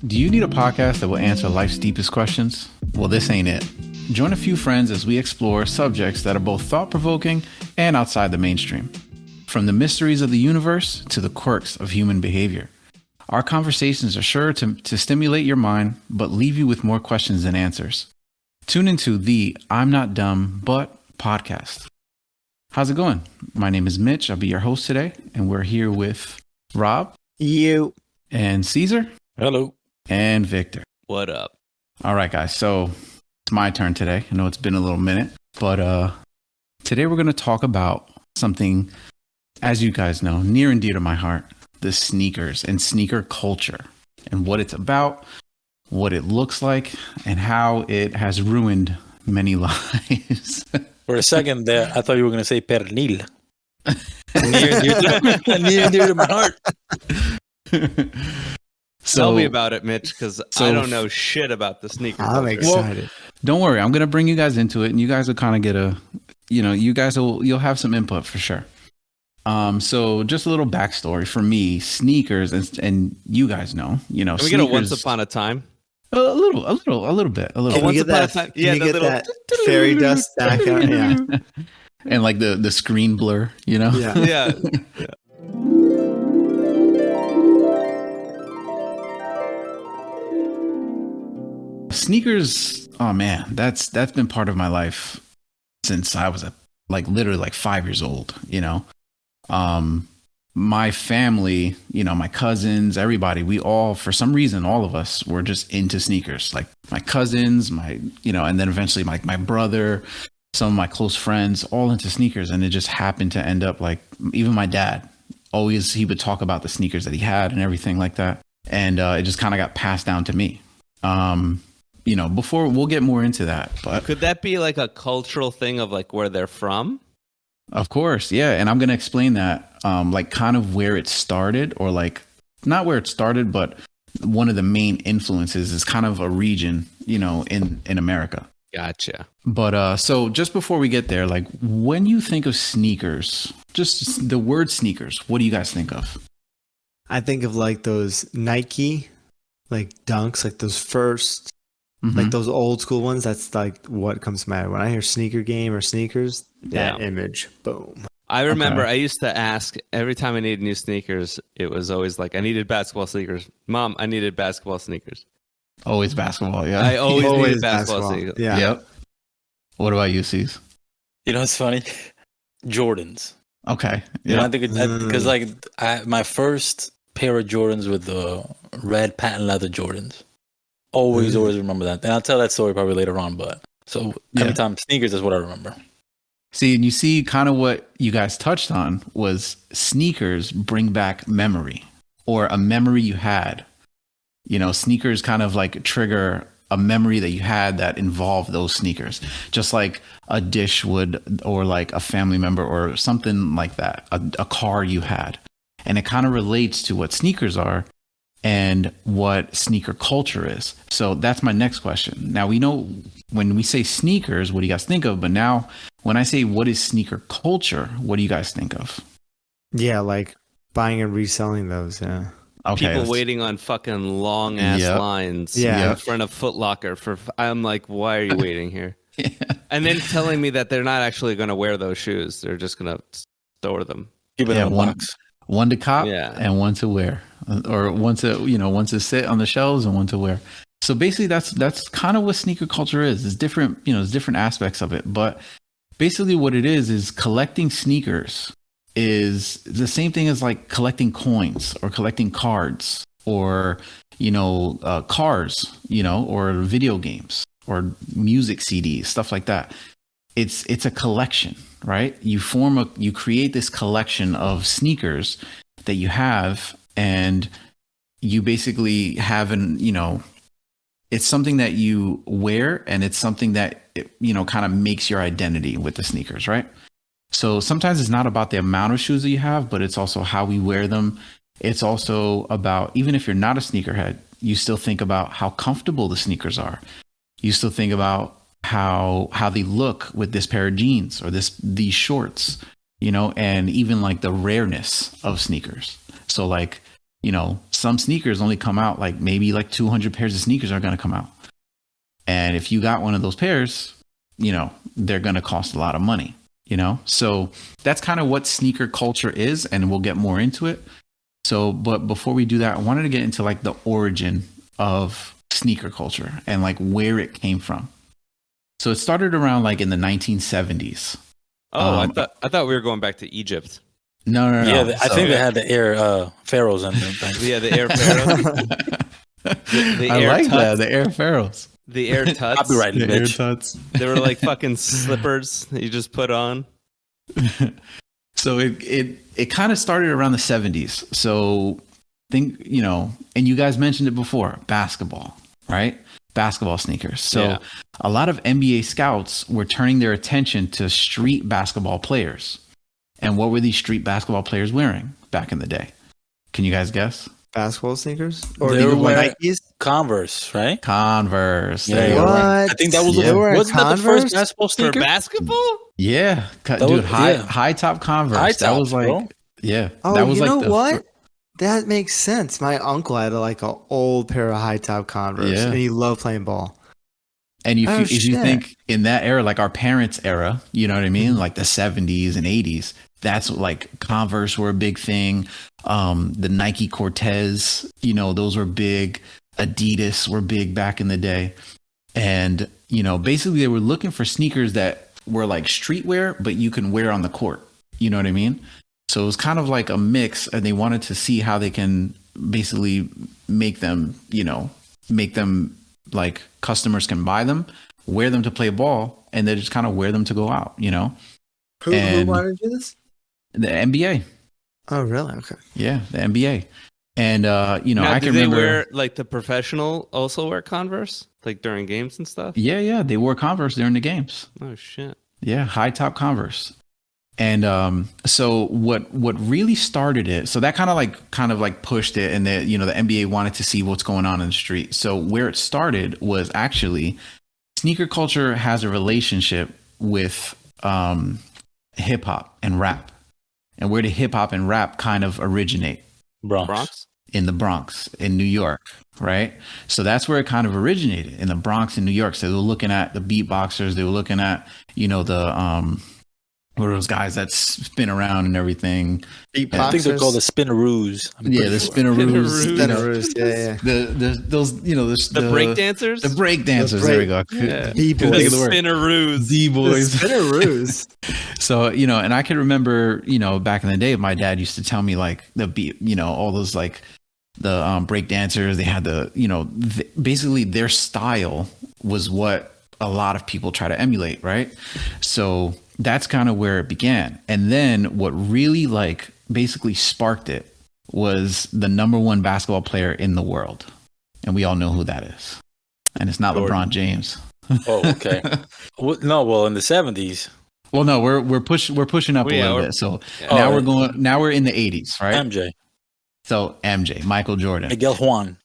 Do you need a podcast that will answer life's deepest questions? Well, this ain't it. Join a few friends as we explore subjects that are both thought-provoking and outside the mainstream. From the mysteries of the universe to the quirks of human behavior. Our conversations are sure to stimulate your mind, but leave you with more questions than answers. Tune into the I'm Not Dumb, But podcast. How's it going? My name is Mitch. I'll be your host today, and we're here with Rob. You. And Caesar. Hello. And Victor. What up? All right, guys. So it's my turn today. I know it's been a little minute, but today we're going to talk about something, as you guys know, near and dear to my heart, the sneakers and sneaker culture and what it's about, what it looks like, and how it has ruined many lives. For a second there, I thought you were going to say pernil. Near and dear to my heart. Tell me about it, Mitch, because I don't know shit about the sneaker culture. I'm excited. Well, don't worry. I'm going to bring you guys into it, and you guys will kind of get you'll have some input for sure. So just a little backstory for me, sneakers, and you guys know, Can we sneakers, get a once upon a time? a little bit. Can you Once get upon a that? time. Can Yeah, you the get little that fairy dust back out? Yeah. And like the screen blur, Yeah. Yeah. Sneakers, oh man, that's been part of my life since I was literally 5 years old, my family, my cousins, everybody, we all, for some reason, all of us were just into sneakers. Like my cousins, and then eventually my brother, some of my close friends, all into sneakers. And it just happened to end up even my dad, always, he would talk about the sneakers that he had and everything like that. And it just kind of got passed down to me. Before we'll get more into that, but Could that be like a cultural thing of where they're from? of course, yeah. And I'm going to explain that, kind of where it started, or not where it started, but one of the main influences is kind of a region, in America. Gotcha. But so just before we get there, when you think of sneakers, just the word sneakers, what do you guys think of? I think of those Nike, dunks, those first, Mhm. those old school ones. That's what comes to mind when I hear sneaker game or sneakers. That image, boom. I remember Okay. I used to ask every time I needed new sneakers, it was always I needed basketball sneakers. Mom, I needed basketball sneakers. Always basketball, yeah. I always Always needed basketball sneakers. Yeah. Yep. What about you, C's? You know what's funny? Jordans. Okay. You know, Yeah. I think because my first pair of Jordans with the red patent leather Jordans. Always remember that. And I'll tell that story probably later on. But so every time sneakers is what I remember. See, and you see kind of what you guys touched on was sneakers bring back memory, or a memory you had. Sneakers kind of trigger a memory that you had that involved those sneakers, just like a dish would, or a family member or something like that, a car you had. And it kind of relates to what sneakers are and what sneaker culture is. So that's my next question. Now, we know when we say sneakers, what do you guys think of? But now when I say what is sneaker culture, what do you guys think of? Yeah, buying and reselling those. Yeah. Okay. People waiting on fucking long ass lines Yeah. in front of Foot Locker I'm like, why are you waiting here? Yeah. And then telling me that they're not actually going to wear those shoes. They're just going to store them. Keep it in a one, box. one to cop Yeah. and one to wear, or one to sit on the shelves and one to wear. So basically that's kind of what sneaker culture is. It's different, there's different aspects of it, but basically what it is or sneakers is the same thing as collecting coins or collecting cards or, cars, or video games or music CDs, stuff like that. It's a collection, right? You create this collection of sneakers that you have, and you basically have it's something that you wear, and it's something that, kind of makes your identity with the sneakers, right? So sometimes it's not about the amount of shoes that you have, but it's also how we wear them. It's also about, even if you're not a sneakerhead, you still think about how comfortable the sneakers are. You still think about how they look with this pair of jeans or these shorts, and even the rareness of sneakers. So some sneakers only come out like maybe like 200 pairs of sneakers are going to come out. And if you got one of those pairs, you know, they're going to cost a lot of money, you know? So that's kind of what sneaker culture is. And we'll get more into it. So, but before we do that, I wanted to get into like the origin of sneaker culture and like where it came from. So it started around like in the 1970s. Oh, I thought we were going back to Egypt. No. Yeah, I think they had the air pharaohs and things. Yeah, the air pharaohs. the I air like tuts. that. The air pharaohs. The air tuts. Copyright, The air bitch. tuts. They were like fucking slippers that you just put on. So it kind of started around the 70s. So think, you know, and you guys mentioned it before, basketball, right? Basketball sneakers. So Yeah. a lot of NBA scouts were turning their attention to street basketball players. And what were these street basketball players wearing back in the day? Can you guys guess? Basketball sneakers? Or They were even wearing Nikes? Converse, right? Converse. Yeah, There you yeah. go. What? I think that was They were wasn't that the Converse? first basketball For sneaker? basketball? Yeah. That Dude, was- high yeah. high top Converse. High That tops, was like, bro. yeah. Oh, that was you like know the what? That makes sense. My uncle had like an old pair of high top Converse, Yeah. and he loved playing ball. And Oh, if you shit. think in that era, like our parents' era, you know what I mean? Like the 70s and 80s, that's like Converse were a big thing. The Nike Cortez, you know, those were big. Adidas were big back in the day. And, you know, basically they were looking for sneakers that were like streetwear, but you can wear on the court. You know what I mean? So it was kind of like a mix, and they wanted to see how they can basically make them, you know, make them like customers can buy them, wear them to play ball, and they just kind of wear them to go out, you know? Who And- wanted to do this? The NBA. Oh, really? Okay. Yeah, the NBA. And, you know, Now, I did can they remember. wear like the professional also wear Converse like during games and stuff? Yeah, they wore Converse during the games. Oh shit. Yeah, high top Converse. And so what really started it, so that kind of like pushed it, and the, you know, the NBA wanted to see what's going on in the street. So where it started was actually sneaker culture has a relationship with hip hop and rap. And where did hip hop and rap kind of originate? Bronx? In the Bronx, in New York, right? So that's where it kind of originated, in the Bronx in New York. So they were looking at the beatboxers, they were looking at, you know, the what are those guys that spin around and everything? I think they're called the spinneroos. Yeah, the spinneroos. You know, Spinneroos, yeah. those, you know, The break dancers? The break dancers. There we go. Yeah. Couldn't think of the word. Spinneroos. D The boys. Spinneroos. So, you know, and I can remember, you know, back in the day, my dad used to tell me like the beat, you know, all those like the break dancers, they had the, you know, basically their style was what a lot of people try to emulate, right? So that's kind of where it began. And then what really like basically sparked it was the number one basketball player in the world. And we all know who that is. And it's not Jordan. LeBron James. Oh, okay. Well, in the 70s, Well, no, we're pushing up a Yeah, little we're- bit. So Oh, now we're in the 80s, right? MJ, So MJ, Michael Jordan. Miguel Juan.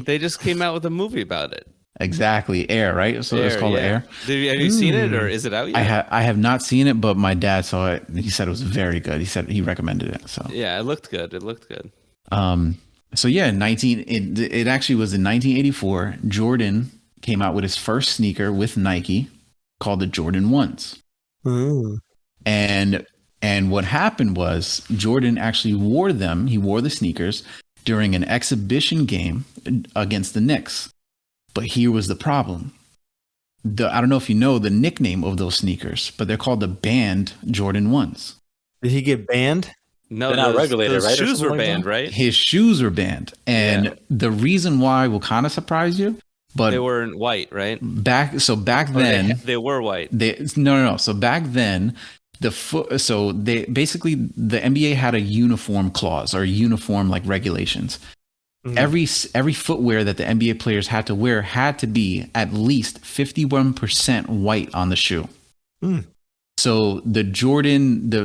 They just came out with a movie about it. Exactly. Air, right? So it's Air, called yeah. Air. Have you seen it, or is it out yet? I have not seen it, but my dad saw it. He said it was very good. He said he recommended it. So Yeah, it looked good. It looked good. so yeah, it actually was in 1984. Jordan came out with his first sneaker with Nike called the Jordan 1s. Ooh. And what happened was Jordan actually wore them. He wore the sneakers during an exhibition game against the Knicks. But here was the problem. I don't know if you know the nickname of those sneakers, but they're called the banned Jordan 1s. Did he get banned? No, They're not regulated, those right, or shoes something were like banned, that? right? His shoes were banned. And Yeah. the reason why will kind of surprise you, but They weren't white, right? back Or then they were white. no. So back then the NBA had a uniform clause or uniform like regulations. Mhm. Every footwear that the NBA players had to wear had to be at least 51% white on the shoe. Mm. So the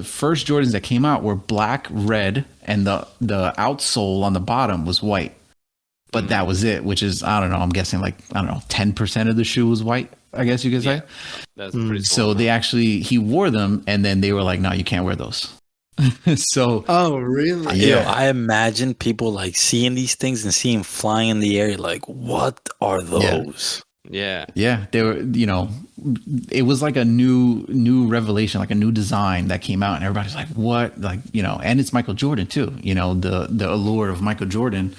first Jordans that came out were black, red, and the outsole on the bottom was white. But that was it, which is, I don't know, I'm guessing 10% of the shoe was white, I guess you could say. Yeah. That's pretty So small. he wore them, and then they were like, no, you can't wear those. So Oh, really? Yo, Yeah. I imagine people like seeing these things and seeing flying in the air. Like, what are those? Yeah. yeah, they were, it was like a new revelation, like a new design that came out, and everybody's like, what? Like, and it's Michael Jordan too, the allure of Michael Jordan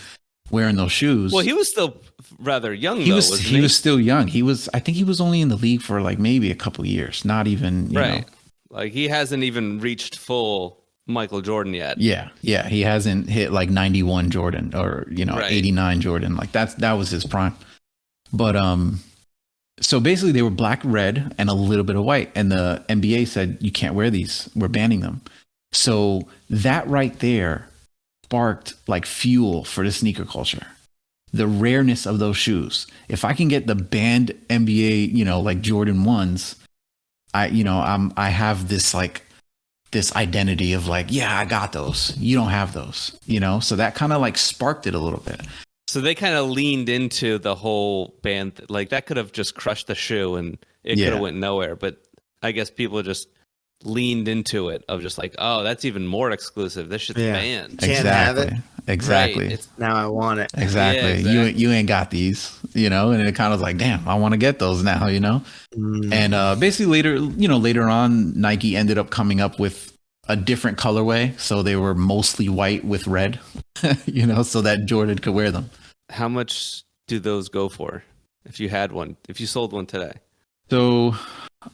wearing those shoes. Well, he was still rather young, he though, was wasn't he was still young. I think he was only in the league for like maybe a couple years, not even, you right. know. Like, he hasn't even reached full Michael Jordan yet. Yeah, he hasn't hit like 91 Jordan or, Right. 89 Jordan. Like that was his prime. But so basically they were black, red, and a little bit of white. And the NBA said, you can't wear these. We're banning them. So that right there sparked like fuel for the sneaker culture. The rareness of those shoes. If I can get the banned NBA, like Jordan 1s, I have this like this identity of like, yeah, I got those. You don't have those, So that kind of like sparked it a little bit. So they kind of leaned into the whole band. Like, that could have just crushed the shoe and it could have went nowhere. But I guess people just leaned into it of just like, oh, that's even more exclusive. This shit's banned. Can't have it. Exactly. Right. Now I want it. Exactly. Yeah, exactly. You ain't got these, and it kind of like, damn, I want to get those now, And basically later on, Nike ended up coming up with a different colorway. So they were mostly white with red, so that Jordan could wear them. How much do those go for if you had one, if you sold one today? So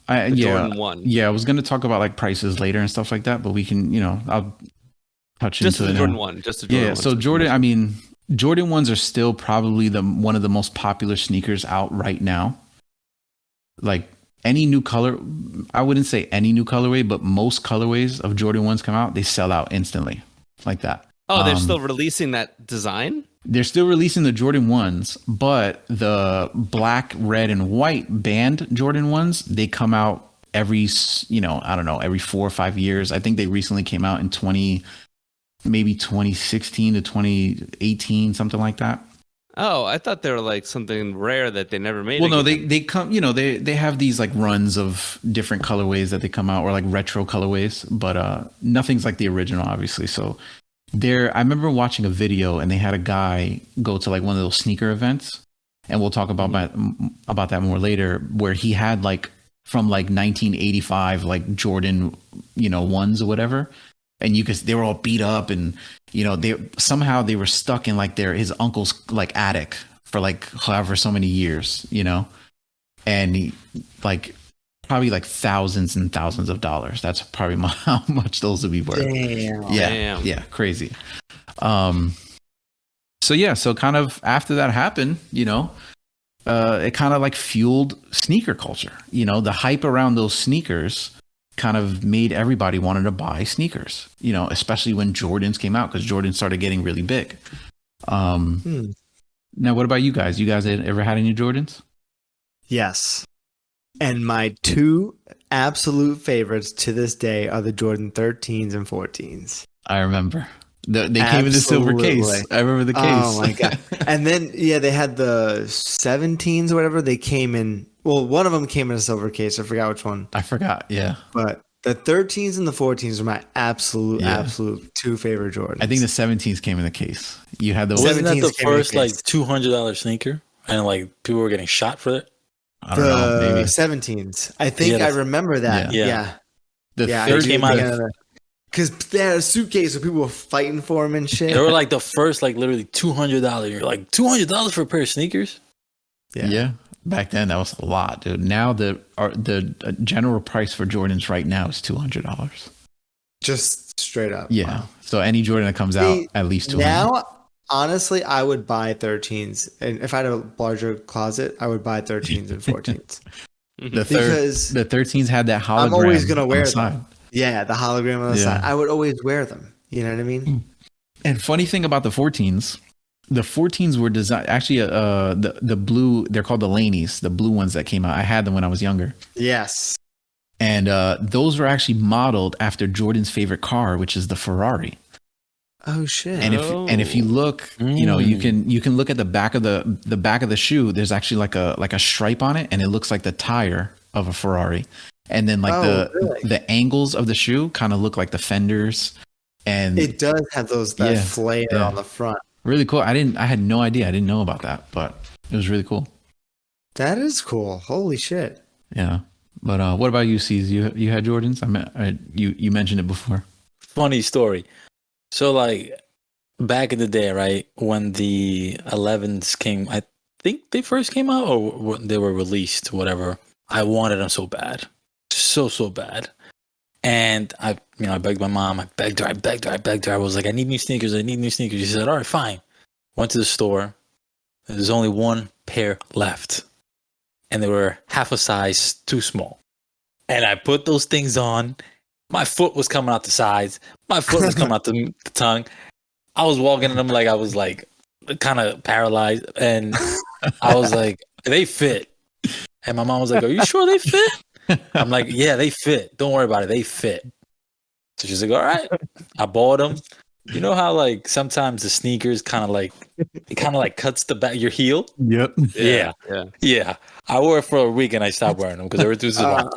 Jordan 1. Yeah, I was going to talk about like prices later and stuff like that, but we can, I'll touch just into the it Jordan now. 1. Just the Jordan 1. So Jordan, I mean, Jordan 1s are still probably one of the most popular sneakers out right now. Like any new color, I wouldn't say any new colorway, but most colorways of Jordan 1s come out, they sell out instantly like that. Oh, they're still releasing that design? They're still releasing the Jordan 1s, but the black, red, and white band Jordan 1s, they come out every 4 or 5 years. I think they recently came out in 2016 to 2018, something like that. Oh, I thought they were like something rare that they never made. Well, no, again. they come, they have these like runs of different colorways that they come out, or like retro colorways, but nothing's like the original, obviously. So I remember watching a video and they had a guy go to like one of those sneaker events, and we'll talk about that more later, where he had like from like 1985 like Jordan 1s or whatever, and they were all beat up, and they were stuck in like his uncle's like attic for like however so many years, and he like probably like thousands and thousands of dollars. That's probably how much those would be worth. Damn. Yeah, crazy. So kind of after that happened, it kind of like fueled sneaker culture. The hype around those sneakers kind of made everybody wanted to buy sneakers, especially when Jordans came out, because Jordan started getting really big. Now, what about you guys? You guys ever had any Jordans? Yes. And my two absolute favorites to this day are the Jordan 13s and 14s. I remember. They came in the silver case. I remember the case. Oh, my God. And then, they had the 17s or whatever. They came in. Well, one of them came in a silver case. I forgot which one. I forgot. Yeah. But the 13s and the 14s are my absolute two favorite Jordans. I think the 17s came in the case. You had the Wasn't that the 17s came in the first like case. $200 sneaker? And like people were getting shot for it? I don't know, The maybe 17s. I think Yeah, I remember that. Yeah. Yeah. the Yeah, third It came out because they had a suitcase where people were fighting for them and shit. They were like the first, like literally $200. You're like, $200 for a pair of sneakers? Yeah. Back then that was a lot, dude. Now the general price for Jordans right now is $200. Just straight up. Yeah. Wow. So any Jordan that comes out, at least $200. Now, honestly, I would buy 13s. And if I had a larger closet, I would buy 13s and 14s. Because the 13s had that hologram. I'm always going to on wear the side. them. Yeah, the hologram on the Yeah. side. I would always wear them. You know what I mean? And funny thing about the 14s were designed actually the blue, they're called the Laneys, the blue ones that came out. I had them when I was younger. Yes. And those were actually modeled after Jordan's favorite car, which is the Ferrari. Oh shit. And if you look, you can look at the back of the shoe. There's actually like a stripe on it, and it looks like the tire of a Ferrari. and then like really? the angles of the shoe kind of look like the fenders, and It does have that flare on the front. Really cool. I had no idea. I didn't know about that, but it was really cool. That is cool. Holy shit. Yeah. But what about you, C's? You had Jordans? You mentioned it before. Funny story. So like back in the day, right, when the 11s came, I think they first came out or they were released, whatever. I wanted them so bad, so bad, and I begged my mom. I begged her. I was like, I need new sneakers. She said, all right, fine. Went to the store. There's only one pair left, and they were half a size too small. And I put those things on. My foot was coming out the sides. My foot was coming out the tongue. I was walking in them like I was like kind of paralyzed, and I was like, they fit. And my mom was like, are you sure they fit? I'm like, yeah, they fit. Don't worry about it. They fit. So she's like, all right. I bought them. You know how like sometimes the sneakers kind of like cuts the back of your heel? Yep. Yeah. I wore it for a week and I stopped wearing them because they were too small.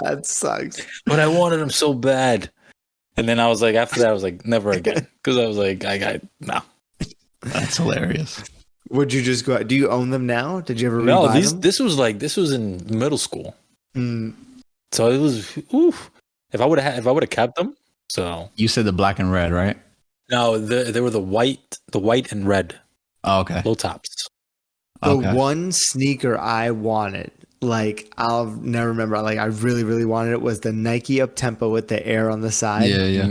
That sucks. But I wanted them so bad. And then I was like, after that, I was like, never again. Because I was like, no. That's hilarious. Would you just go out? Do you own them now? Did you ever No, rebuy them? this was in middle school. Mm. So it was, oof. If I would have kept them, so. You said the black and red, right? No, they were the white and red. Oh, okay. Low tops. The one sneaker I wanted, like I'll never remember, like I really, really wanted it, was the Nike Up Tempo with the air on the side. Yeah.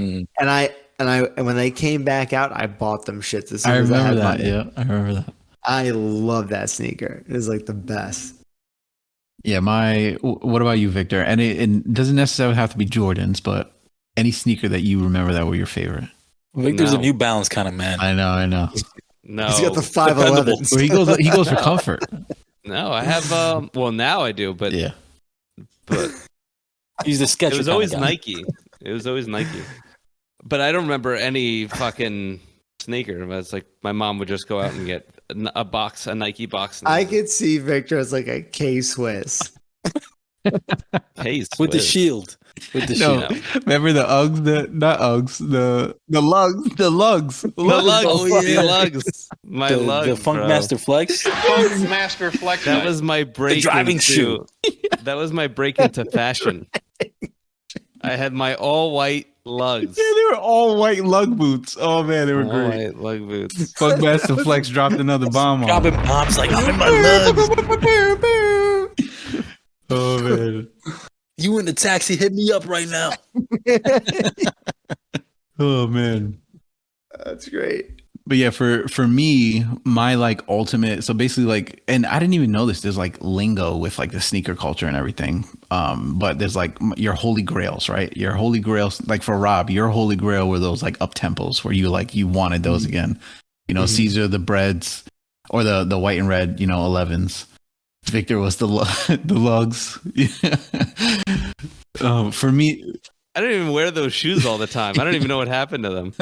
And when they came back out, I bought them shits as soon I as I remember had that. money. Yeah, I remember that. I love that sneaker. It was like the best. Yeah, what about you, Victor? And it doesn't necessarily have to be Jordans, but any sneaker that you remember that were your favorite. Victor's a New Balance kind of man. I know. No, He's got the 511s. Well, he goes for comfort. No, I have. Well, now I do, but Yeah. But he's the sketch. It was always Nike. It was always Nike. But I don't remember any fucking sneaker. It's like my mom would just go out and get a Nike box. I could see Victor as like a K-Swiss. Case with the shield. With the shield. Remember the Uggs? Not Uggs. The lugs. The lugs. The lugs. Oh, The yeah. lugs. My lugs. The Funk Master Flex. Funk Master Flex. That was my break. The driving shoe. That was my break into fashion. I had my all white lugs. Yeah, they were all white lug boots. Oh man, they were All great. white lug boots. Funk Master Flex dropped another bomb on. Dropping bombs like I'm in my lugs. Oh man. You in the taxi? Hit me up right now. Oh man. That's great. But yeah, for me, my like ultimate, so basically like, and I didn't even know this, there's like lingo with like the sneaker culture and everything. But there's like your holy grails, right? Your holy grails, like for Rob, your holy grail were those like up tempos where you wanted those again. You know, Caesar, the breads, or the white and red, 11s. Victor was the lugs. For me, I don't even wear those shoes all the time. I don't even know what happened to them.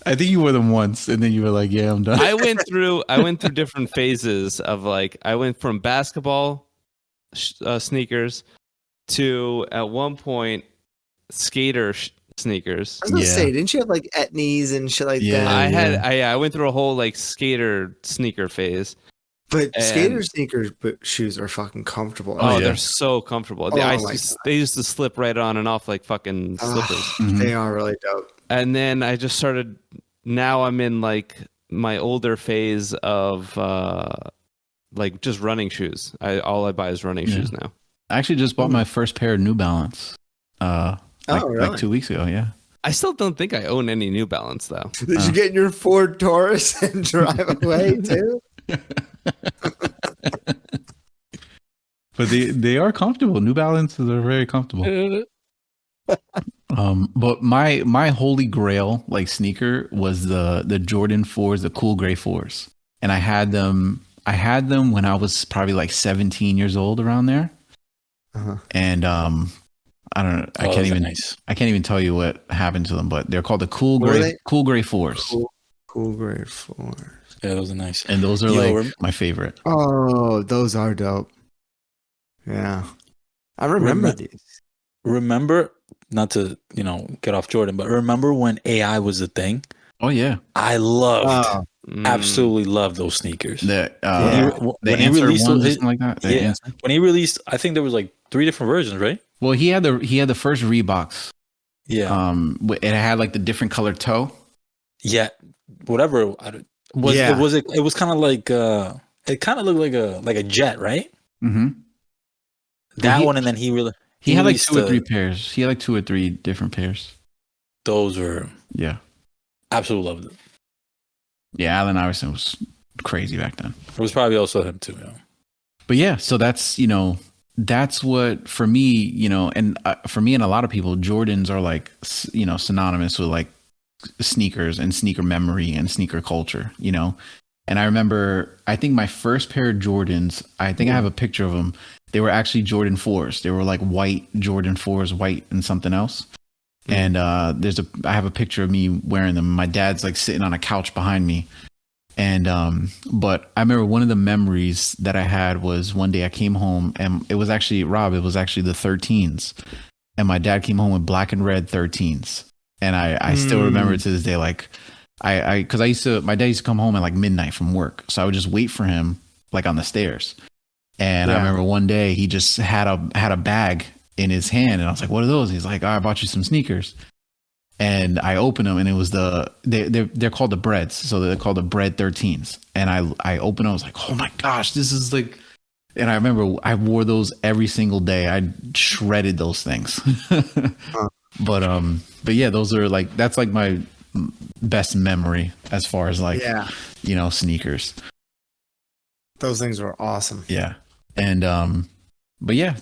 I think you wore them once, and then you were like, "Yeah, I'm done." I went through different phases of like I went from basketball sneakers to at one point skater sneakers. I was gonna say, didn't you have like etnies and shit like that? I went through a whole like skater sneaker phase. But skater sneakers shoes are fucking comfortable. Oh, they're so comfortable. They used to slip right on and off like fucking slippers. They are really dope. And then I just started. Now I'm in like my older phase of like just running shoes. All I buy is running shoes now. I actually just bought my first pair of New Balance. Like 2 weeks ago. Yeah. I still don't think I own any New Balance though. Did you get in your Ford Taurus and drive away too? But they are comfortable. New Balances are very comfortable. But my holy grail like sneaker was the Jordan 4s, the cool gray 4s. And I had them when I was probably like 17 years old, around there. And I don't know. I can't even tell you what happened to them, but they're called the cool gray 4s. Cool gray 4s. Yeah, those are nice. And those are my favorite. Oh, those are dope. Yeah. I remember these. Remember, not to get off Jordan, but remember when AI was a thing? Oh yeah, I loved, absolutely loved those sneakers. the When he answer released ones or it, something like that. The yeah, answer. when he released, I think there was like 3 different versions, right? Well, he had the first Reeboks. Yeah, It had like the different colored toe. yeah, whatever. It was kind of like it kind of looked like a jet, right? Mm-hmm. That one, and then he had like released 2 or 3 pairs. He had like 2 or 3 different pairs. Those were absolutely loved it. Yeah, Allen Iverson was crazy back then. It was probably also him too. Yeah. But yeah, so that's what for me, and for me and a lot of people, Jordans are like synonymous with like sneakers and sneaker memory and sneaker culture. And I remember, I think my first pair of Jordans, I think I have a picture of them. They were actually Jordan 4s. They were like white Jordan 4s, white and something else. And I have a picture of me wearing them. My dad's like sitting on a couch behind me. And but I remember one of the memories that I had was one day I came home, and it was actually Rob. It was actually the 13s, and my dad came home with black and red 13s, and I still remember it to this day. Like because my dad used to come home at like midnight from work, so I would just wait for him like on the stairs. And I remember one day he just had a bag in his hand, and I was like, "What are those?" He's like, "Oh, I bought you some sneakers." And I opened them, and it was they're called the Breads, so they're called the Bread 13s. And I opened them, I was like, "Oh my gosh, this is like." And I remember I wore those every single day. I shredded those things. But yeah, those are like, that's like my best memory as far as like sneakers. Those things were awesome. Yeah. And but yeah,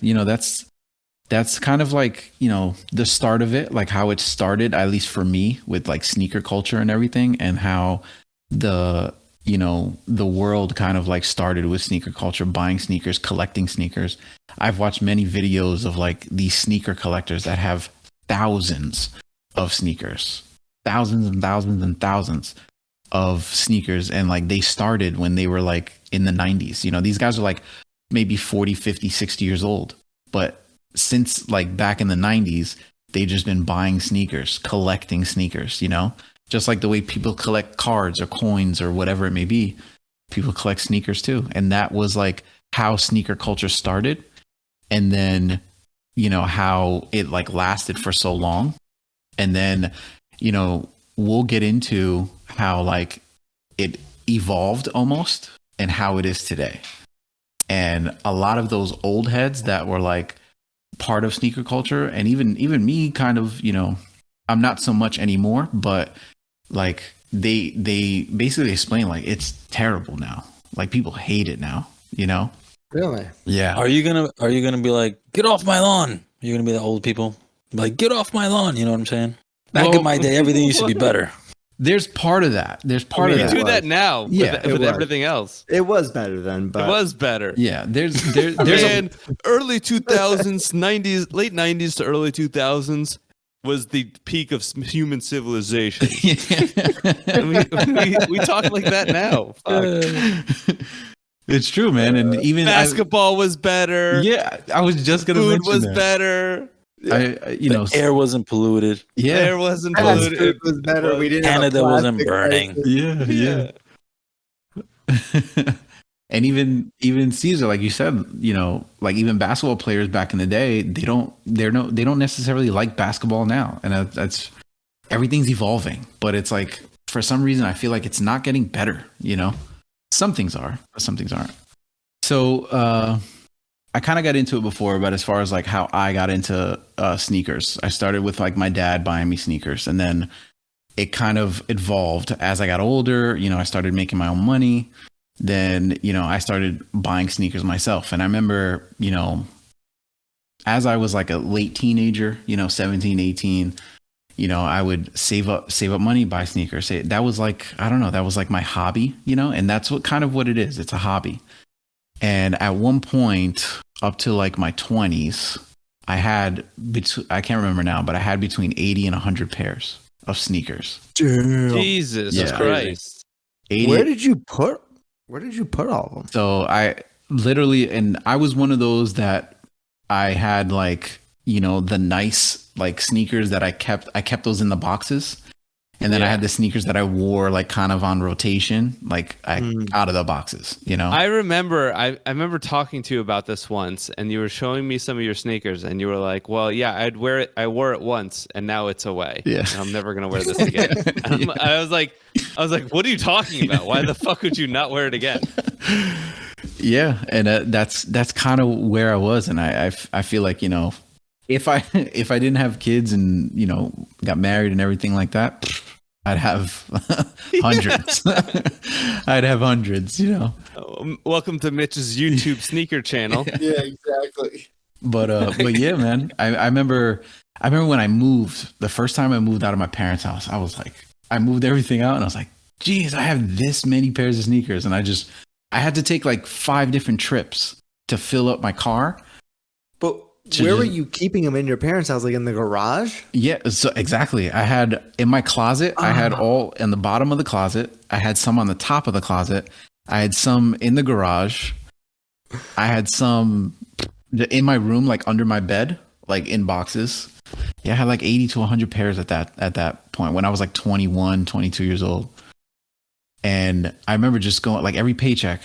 that's kind of like, the start of it, like how it started, at least for me, with like sneaker culture and everything, and how the world kind of like started with sneaker culture, buying sneakers, collecting sneakers. I've watched many videos of like these sneaker collectors that have thousands of sneakers, thousands and thousands and thousands of sneakers. And like they started when they were like in the 90s. These guys are like maybe 40, 50, 60 years old. But since like back in the 90s, they've just been buying sneakers, collecting sneakers, just like the way people collect cards or coins or whatever it may be. People collect sneakers too. And that was like how sneaker culture started. And then, how it like lasted for so long. And then, we'll get into how like it evolved almost and how it is today. And a lot of those old heads that were like part of sneaker culture, and even me kind of, I'm not so much anymore, but like they basically explain like it's terrible now. Like people hate it now, Really? Yeah. Are you gonna be like, get off my lawn? Are you gonna be the old people? Like, get off my lawn, you know what I'm saying? Back in my day, everything used to be better. There's part of that. There's part of that. You do that now with everything else. It was better then, but it was better. Yeah, there's early 2000s, 90s, late 90s to early 2000s was the peak of human civilization. we talk like that now. Fuck. It's true, man. And even basketball was better. Yeah, I was just gonna Food mention was that. better. The air wasn't polluted. Yeah, air wasn't polluted. It was better. We didn't. Canada wasn't burning. Yeah. And even Caesar, like you said, like even basketball players back in the day, they don't necessarily like basketball now, and that's everything's evolving. But it's like for some reason, I feel like it's not getting better. Some things are, but some things aren't. So I kind of got into it before, but as far as like how I got into sneakers, I started with like my dad buying me sneakers, and then it kind of evolved as I got older. I started making my own money. Then, I started buying sneakers myself. And I remember, as I was like a late teenager, 17, 18, I would save up money, buy sneakers. That was like, I don't know, that was like my hobby, and that's what it is. It's a hobby. And at one point up to like my 20s, I can't remember now, but I had between 80 and 100 pairs of sneakers. Damn. Jesus Christ. 80. Where did you put all of them? So I literally, and I was one of those that I had like, the nice like sneakers that I kept those in the boxes. And then I had the sneakers that I wore like kind of on rotation, like out of the boxes, I remember talking to you about this once, and you were showing me some of your sneakers, and you were like, well, yeah, I'd wear it. I wore it once, and now it's away. Yeah. And I'm never going to wear this again. I was like, what are you talking about? Why the fuck would you not wear it again? Yeah. And that's kind of where I was. And I feel like, if I didn't have kids and, got married and everything like that, I'd have hundreds. I'd have hundreds, Welcome to Mitch's YouTube sneaker channel. Yeah, exactly. But yeah, man. I remember when I moved, the first time I moved out of my parents' house, I was like, I moved everything out and I was like, geez, I have this many pairs of sneakers. And I had to take like 5 different trips to fill up my car. But where were you keeping them in your parents' house? Like in the garage? Yeah, so exactly. I had in my closet, I had all in the bottom of the closet. I had some on the top of the closet. I had some in the garage. I had some in my room, like under my bed, like in boxes. Yeah, I had like 80 to 100 pairs at that point when I was like 21, 22 years old. And I remember just going, like every paycheck,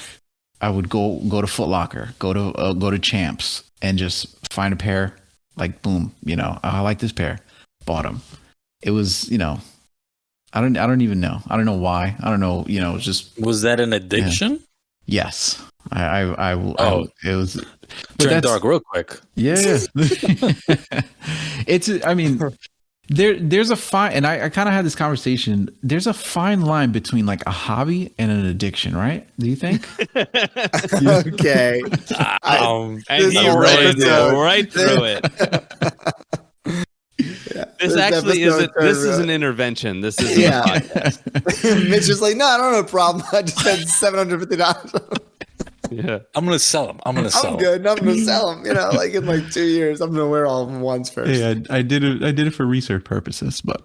I would go to Foot Locker, go to Champs, and just find a pair, like boom, I like this pair, bought them. It was, I don't even know. I don't know why. I don't know. Just was that an addiction? Yeah. Yes, I it was. Turned dark real quick. Yeah, it's. I mean, there's a fine, and I kind of had this conversation. There's a fine line between like a hobby and an addiction, right? Do you think? Okay. And he right through it. This actually isn't. This is an intervention. This is a podcast. Mitch is like, no, I don't have a problem. I just had $750. Yeah, I'm gonna sell them. I'm gonna sell them. I'm good. I'm gonna sell them. Like in like 2 years, I'm gonna wear all of them once first. Yeah, I did it for research purposes, but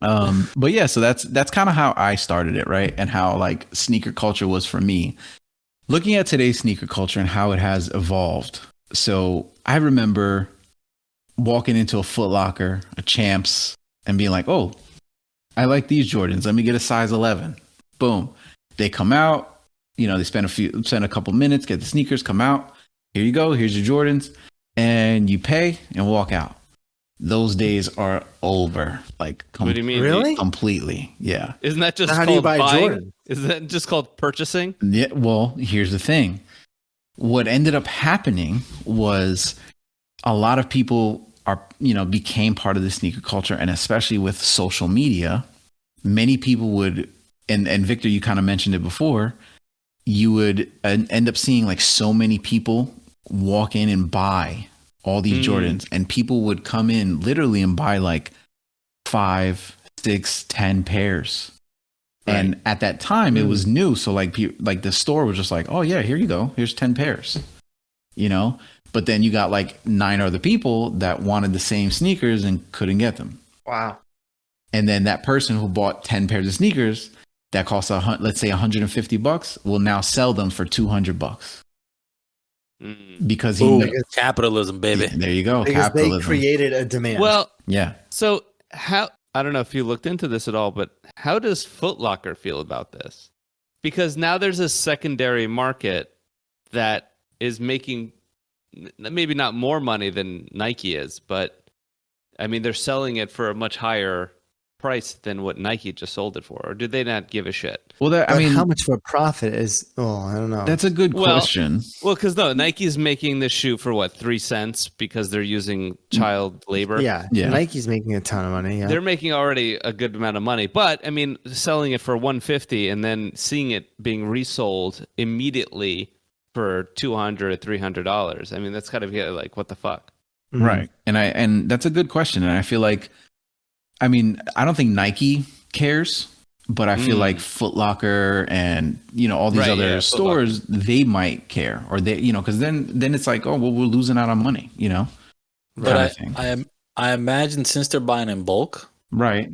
yeah. So that's kind of how I started it, right? And how like sneaker culture was for me. Looking at today's sneaker culture and how it has evolved. So I remember walking into a Foot Locker, a Champs, and being like, "Oh, I like these Jordans. Let me get a size 11." Boom, they come out. They spend a couple minutes, get the sneakers, come out. Here you go. Here's your Jordans, and you pay and walk out. Those days are over. Like, what do you mean? Really? Completely. Yeah. Isn't that just how called do you buy buying? Jordan? Is that just called purchasing? Yeah. Well, here's the thing. What ended up happening was a lot of people became part of the sneaker culture, and especially with social media, many people would, and Victor, you kind of mentioned it before. You would end up seeing like so many people walk in and buy all these Jordans, and people would come in literally and buy like 5, 6, 10 pairs. Right. And at that time it was new. So like the store was just like, oh yeah, here you go. Here's 10 pairs, but then you got like 9 other people that wanted the same sneakers and couldn't get them. Wow. And then that person who bought 10 pairs of sneakers that costs let's say $150 will now sell them for $200 because capitalism, baby. There you go. Because capitalism. They created a demand. Well, yeah. So I don't know if you looked into this at all, but how does Foot Locker feel about this? Because now there's a secondary market that is making maybe not more money than Nike is, but I mean they're selling it for a much higher price than what Nike just sold it for, or did they not give a shit? Well, how much of a profit is? Oh, I don't know. That's a good question. Well, because Nike's making this shoe for what, 3 cents because they're using child labor. Yeah. Nike's making a ton of money. Yeah, they're making already a good amount of money, but I mean, selling it for $150 and then seeing it being resold immediately for $200 or $300. I mean, that's gotta be like, what the fuck, right? And that's a good question, and I feel like. I mean, I don't think Nike cares, but I feel like Foot Locker and, all these other stores, they might care, or they, because then it's like, oh, well, we're losing out on money, But I imagine since they're buying in bulk, right?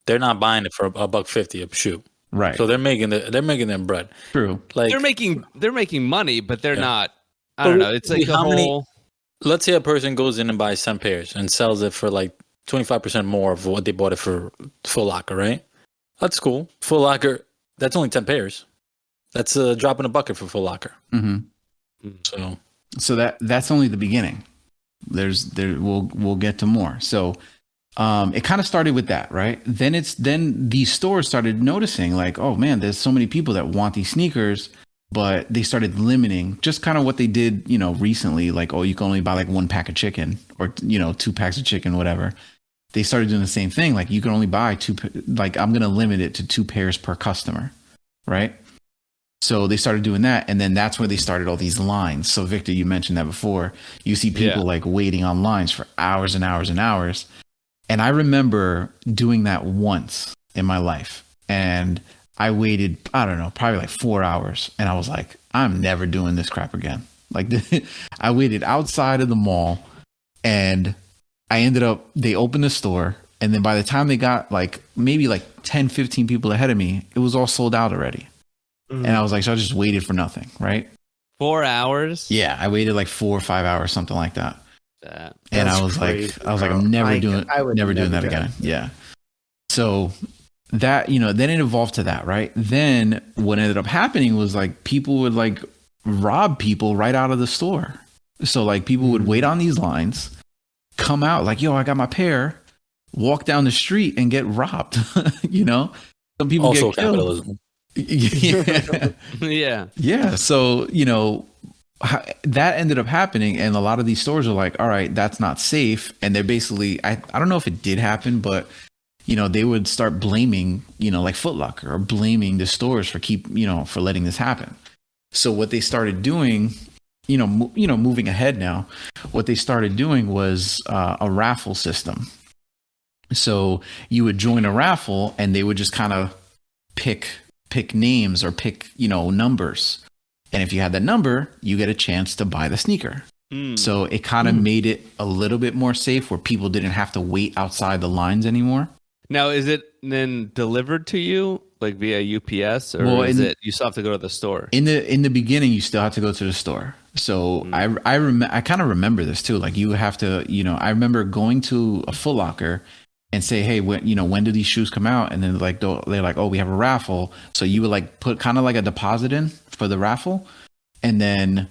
They're not buying it for $150 a shoe, right? So they're making them bread. True. Like they're making money, but they're not. I don't know. It's like let's say a person goes in and buys 10 pairs and sells it for like 25% more of what they bought it for Full Locker, right? That's cool. Full Locker, that's only 10 pairs. That's a drop in a bucket for Full Locker. Mm-hmm. So that's only the beginning. We'll get to more. So it kind of started with that, right? Then these stores started noticing like, oh man, there's so many people that want these sneakers, but they started limiting just kind of what they did, recently, like, oh, you can only buy like 1 pack of chicken or, 2 packs of chicken, whatever. They started doing the same thing. Like you can only buy 2, like I'm going to limit it to 2 pairs per customer. Right. So they started doing that. And then that's where they started all these lines. So Victor, you mentioned that before. You see people like waiting on lines for hours and hours and hours. And I remember doing that once in my life. And I waited, I don't know, probably like 4 hours. And I was like, I'm never doing this crap again. Like I waited outside of the mall and they opened the store. And then by the time they got like maybe like 10, 15 people ahead of me, it was all sold out already. And I was like, so I just waited for nothing, right? 4 hours? Yeah, I waited like 4 or 5 hours, something like that. And I was crazy, like, I'm never doing that again. Yeah. So that, then it evolved to that, right? Then what ended up happening was like people would like rob people right out of the store. So like people would wait on these lines, come out like, yo, I got my pair, walk down the street and get robbed. Some people also get killed. Capitalism. Yeah. So, that ended up happening. And a lot of these stores are like, all right, that's not safe. And they're basically, I don't know if it did happen, but, they would start blaming, like Foot Locker or blaming the stores for for letting this happen. So what they started doing, moving ahead now, what they started doing was a raffle system. So you would join a raffle and they would just kind of pick names or pick, numbers. And if you had that number, you get a chance to buy the sneaker. So it kind of made it a little bit more safe where people didn't have to wait outside the lines anymore. Now, is it then delivered to you like via UPS or is it you still have to go to the store? In the beginning, you still have to go to the store. So I kind of remember this too. Like you have to, I remember going to a Foot Locker and say, hey, when do these shoes come out? And then they're like, oh, we have a raffle. So you would like put kind of like a deposit in for the raffle. And then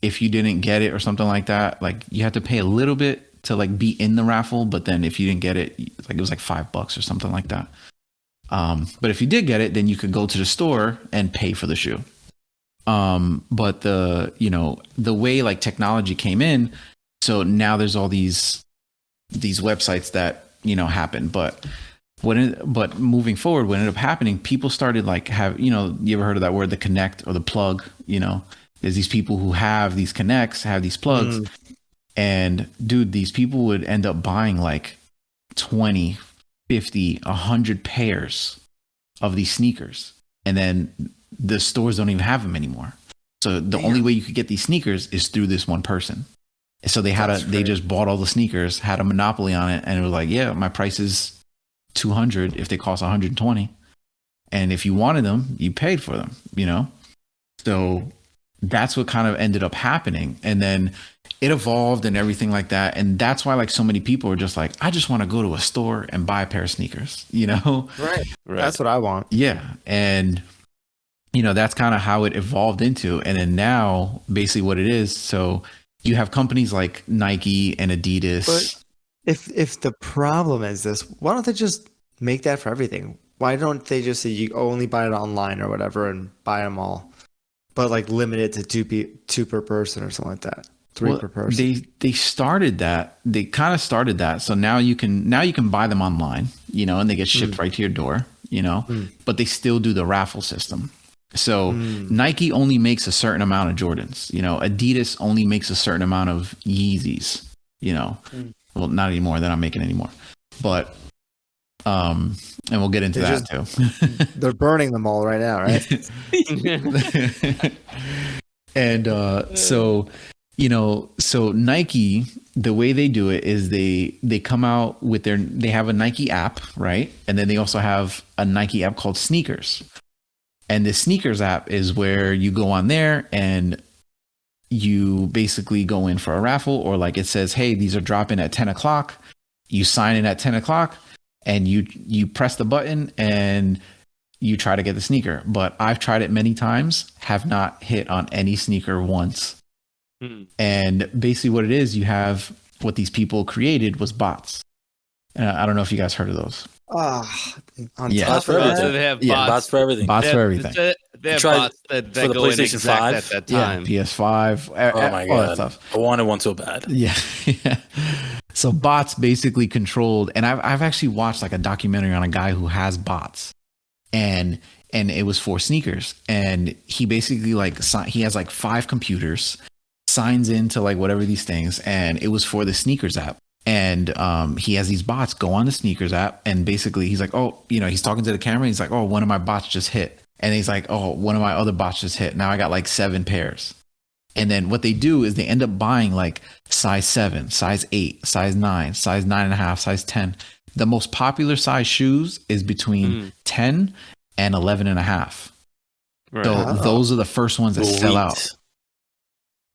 if you didn't get it or something like that, like you had to pay a little bit to like be in the raffle. But then if you didn't get it, like it was like $5 or something like that. But if you did get it, then you could go to the store and pay for the shoe. But the way like technology came in, so now there's all these websites that, happen. But moving forward, what ended up happening, people started like you ever heard of that word, the connect or the plug? There's these people who have these connects, have these plugs. And dude, these people would end up buying like 20, 50, 100 pairs of these sneakers. And then the stores don't even have them anymore. So the only way you could get these sneakers is through this one person. So they they just bought all the sneakers, had a monopoly on it. And it was like, yeah, my price is 200 if they cost 120. And if you wanted them, you paid for them, So that's what kind of ended up happening. And then it evolved and everything like that. And that's why like so many people are just like, I just want to go to a store and buy a pair of sneakers, Right. That's what I want. Yeah. And, that's kind of how it evolved into. And then now basically what it is. So you have companies like Nike and Adidas. But if the problem is this, why don't they just make that for everything? Why don't they just say you only buy it online or whatever and buy them all? But like limit it to two per person or something like that. 3 per person. They started that. They kind of started that. So now you can buy them online, and they get shipped right to your door, but they still do the raffle system. So Nike only makes a certain amount of Jordans, Adidas only makes a certain amount of Yeezys, well, not anymore. They're not making anymore, but, and we'll get into that too. They're burning them all right now, right? And so Nike, the way they do it is they come out with they have a Nike app, right? And then they also have a Nike app called Sneakers. And the Sneakers app is where you go on there and you basically go in for a raffle, or like it says, hey, these are dropping at 10 o'clock. You sign in at 10 o'clock and you press the button and you try to get the sneaker. But I've tried it many times, have not hit on any sneaker once. And basically what it is, you have what these people created was bots. I don't know if you guys heard of those. On Yeah. top Bots for of everything. that, They have Yeah, bots. Bots for everything. Bots for everything. They have Tried bots that for the go in PlayStation exact 5. at that Yeah, time. PS5. Oh my all that god, stuff. I wanted one so bad. Yeah. Yeah. So bots basically controlled, and I've actually watched like a documentary on a guy who has bots, and it was for sneakers, and he basically like he has like 5 computers, signs into like whatever these things, and it was for the sneakers app. And he has these bots go on the sneakers app, and basically he's like, oh, he's talking to the camera. He's like, oh, one of my bots just hit. And he's like, oh, one of my other bots just hit. Now I got like 7 pairs. And then what they do is they end up buying like size 7, size 8, size 9, size 9.5, size 10. The most popular size shoes is between 10 and 11.5. Right. So those are the first ones that sell out.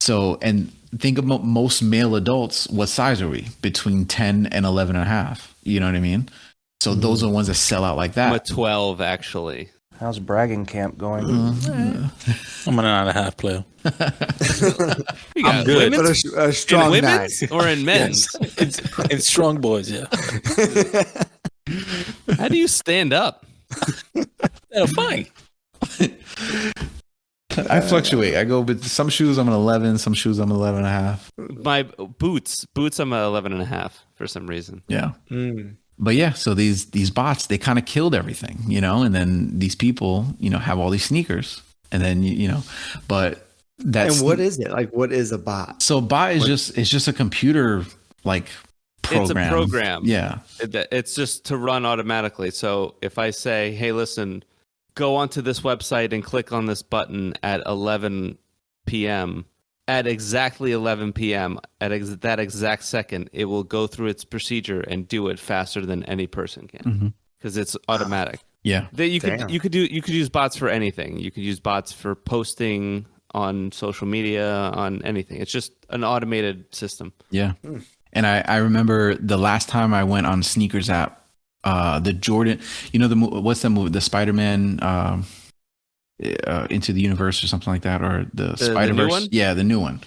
So, and think about most male adults. What size are we? Between 10 and 11.5. You know what I mean? So those are the ones that sell out like I'm a that. 12, actually. How's bragging camp going? I'm an 9.5 player. You got good. but women's, a strong in nine. women's or in men's? It's strong boys, yeah. How do you stand up? Yeah, fine. I fluctuate. I go, but some shoes I'm an 11, some shoes I'm 11.5. My boots, I'm a 11.5 for some reason. Yeah. Mm. But yeah, so these bots, they kind of killed everything, and then these people, have all these sneakers, and then but that's And what is it? Like, what is a bot? so bot is just a computer like program. It's a program. Yeah. It's just to run automatically. So if I say, hey, listen, go onto this website and click on this button at 11 p.m., at exactly 11 p.m., at that exact second, it will go through its procedure and do it faster than any person can because it's automatic. Yeah. You could use bots for anything. You could use bots for posting on social media, on anything. It's just an automated system. Yeah. And I remember the last time I went on sneakers app, the Jordan, what's the movie? The Spider-Man Into the Universe or something like that, or the Spider-Verse. new one? Yeah, the new one.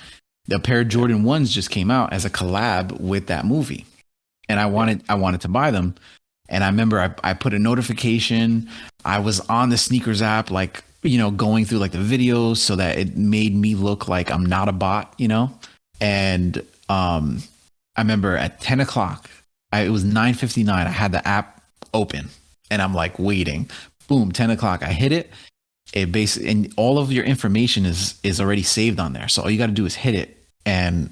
The pair of Jordan 1s just came out as a collab with that movie. And I wanted to buy them. And I remember I put a notification. I was on the sneakers app, like, going through like the videos so that it made me look like I'm not a bot, And I remember at 10 o'clock, it was 9:59. I had the app open and I'm like waiting. Boom, 10 o'clock. I hit it. It basically, and all of your information is already saved on there. So all you got to do is hit it, and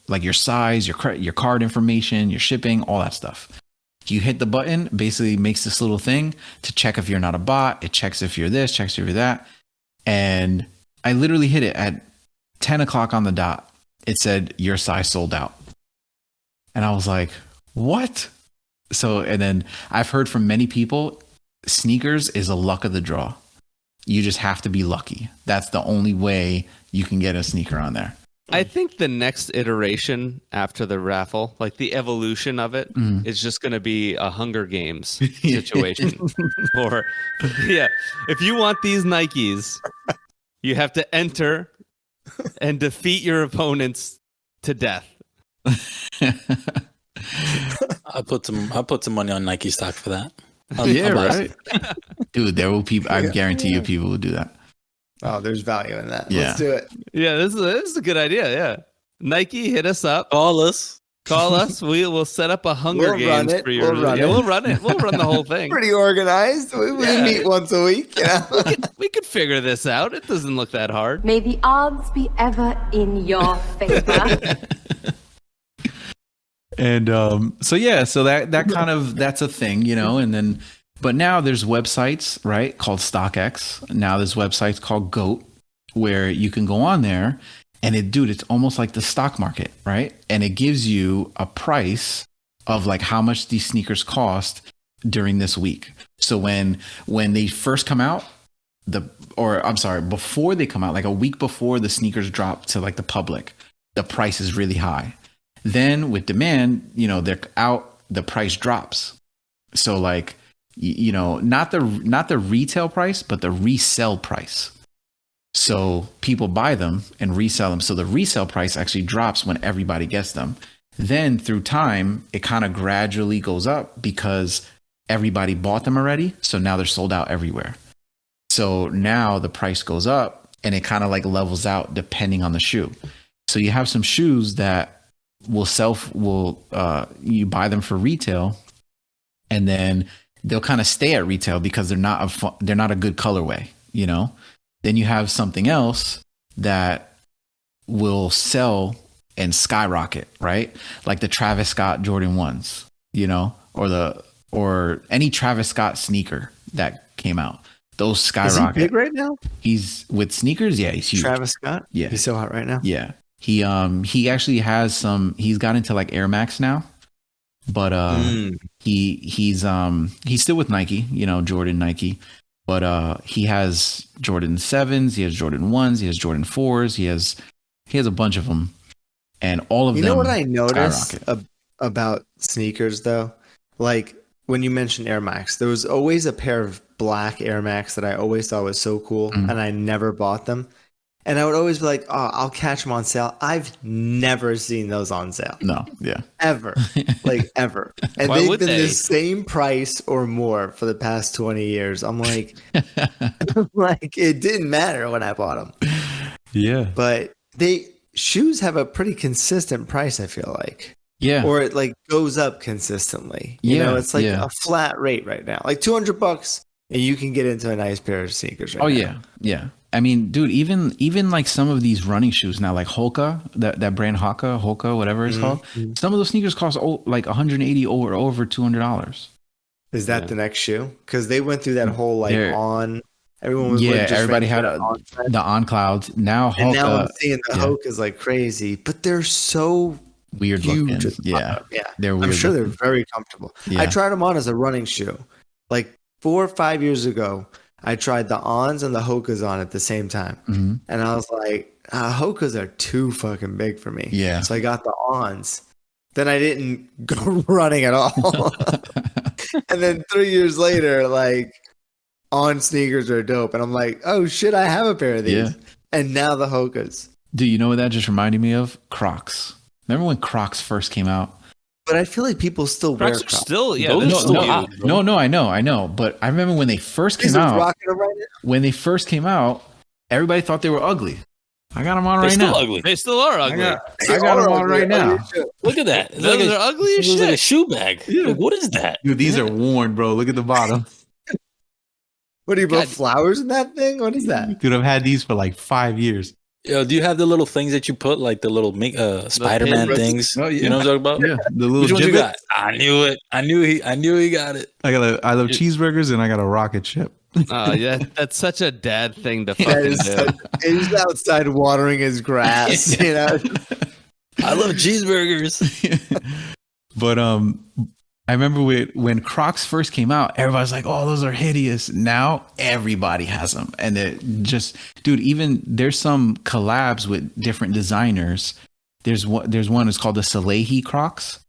like your size, your card information, your shipping, all that stuff. You hit the button, basically makes this little thing to check if you're not a bot. It checks if you're this, checks if you're that. And I literally hit it at 10 o'clock on the dot. It said your size sold out. And I was like, what? So, and then I've heard from many people, sneakers is a luck of the draw. You just have to be lucky. That's the only way you can get a sneaker on there. I think the next iteration after the raffle, like the evolution of it, is just going to be a Hunger Games situation. Or, yeah, if you want these Nikes, you have to enter and defeat your opponents to death. I put some money on Nike stock for that. Right? Dude, there will people, I guarantee you people will do that. Oh, there's value in that. Yeah. Let's do it. Yeah, this is a good idea. Yeah, Nike, hit us up. Call us. We will set up a Hunger We'll Games run it. for your. We'll run it. We'll run it. We'll run the whole thing. Pretty organized. We meet once a week. We could figure this out. It doesn't look that hard. May the odds be ever in your favor. And so that kind of, that's a thing, and then, but now there's websites, right, called StockX. Now there's websites called GOAT, where you can go on there and it's almost like the stock market, right? And it gives you a price of like how much these sneakers cost during this week. So when they first come out, before they come out, like a week before the sneakers drop to like the public, the price is really high. Then with demand, they're out, the price drops. So like, not the retail price, but the resale price. So people buy them and resell them. So the resale price actually drops when everybody gets them. Then through time, it kind of gradually goes up because everybody bought them already. So now they're sold out everywhere. So now the price goes up and it kind of like levels out depending on the shoe. So you have some shoes that you buy them for retail, and then they'll kind of stay at retail because they're not a good colorway, Then you have something else that will sell and skyrocket, right? Like the Travis Scott Jordan 1s, or any Travis Scott sneaker that came out. Those skyrocket. Is he big right now? He's with sneakers, yeah, he's huge. Travis Scott? Yeah. He's so hot right now. Yeah. He actually has he's got into like Air Max now. But he's still with Nike, Jordan Nike. But he has Jordan 7s, he has Jordan 1s, he has Jordan 4s, he has a bunch of them. And all of them. You know what I noticed skyrocket. About sneakers though? Like when you mentioned Air Max, there was always a pair of black Air Max that I always thought was so cool, and I never bought them. And I would always be like, oh, I'll catch them on sale. I've never seen those on sale. No, yeah. Ever. Like, ever. And Why they've would been they? the same price or more for the past 20 years. I'm like, it didn't matter when I bought them. Yeah. But shoes have a pretty consistent price, I feel like. Yeah. Or it like goes up consistently. It's like a flat rate right now. Like $200 and you can get into a nice pair of sneakers right now. Oh, yeah. Yeah. I mean, dude, even like some of these running shoes now, like Hoka, that brand Hoka, whatever it's called. Some of those sneakers cost like $180 or over $200. Is that the next shoe? Because they went through that whole like everyone was everybody had the On Clouds. Now Hoka, and now I'm seeing the Hoka is like crazy, but they're so weird huge. looking. Yeah, they're weird. I'm sure looking. they're very comfortable. Yeah. I tried them on as a running shoe, like 4 or 5 years ago. I tried the Ons and the Hokas on at the same time. Mm-hmm. And I was like, Hokas are too fucking big for me. Yeah. So I got the Ons. Then I didn't go running at all. And then 3 years later, like, On sneakers are dope. And I'm like, oh shit, I have a pair of these. Yeah. And now the Hokas. Do you know what that just reminded me of? Crocs. Remember when Crocs first came out? But I feel like people still wear Crocs are Crocs. still, yeah, Those they're are still still hot, huge. bro. No, I know. But I remember when they first came These are out. rocking them right now. When they first came out, everybody thought they were ugly. I got them on They're right still now. ugly. They still are ugly. I got them on right now. Look at that. It's Those like are ugly as it looks like a shit. shoe bag. Yeah. Like, what is that? Dude, these are worn, bro. Look at the bottom. What do you put God. flowers in that thing? What is that? Dude, I've had these for like 5 years. Yo, do you have the little things that you put, like the little Spider-Man pin- things? Oh, yeah. You know what I'm talking about? Yeah, the little Which one you gibbet. got? I knew it. I knew he got it. I love cheeseburgers and I got a rocket ship. Oh, yeah, that's such a dad thing to That fucking is do. he's outside watering his grass, you know. I love cheeseburgers. But I remember when Crocs first came out, everybody's like, "Oh, those are hideous." Now everybody has them, and it just, dude. Even there's some collabs with different designers. There's one that's called the Salehi Crocs,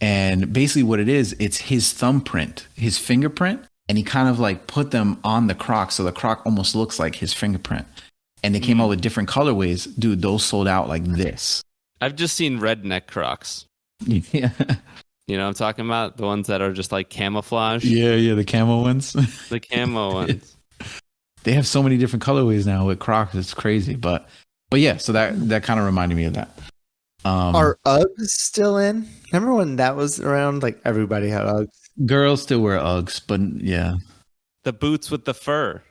and basically what it is, it's his thumbprint, his fingerprint, and he kind of like put them on the Croc, so the Croc almost looks like his fingerprint. And they came out with different colorways, dude. Those sold out like this. I've just seen redneck Crocs. Yeah, You know what I'm talking about? The ones that are just like camouflage. yeah, the camo ones. The camo ones. They have so many different colorways now with Crocs. It's crazy, but yeah. So that kind of reminded me of that. Are Uggs still in? Remember when that was around? Like everybody had Uggs. Girls still wear Uggs, but yeah, The boots with the fur.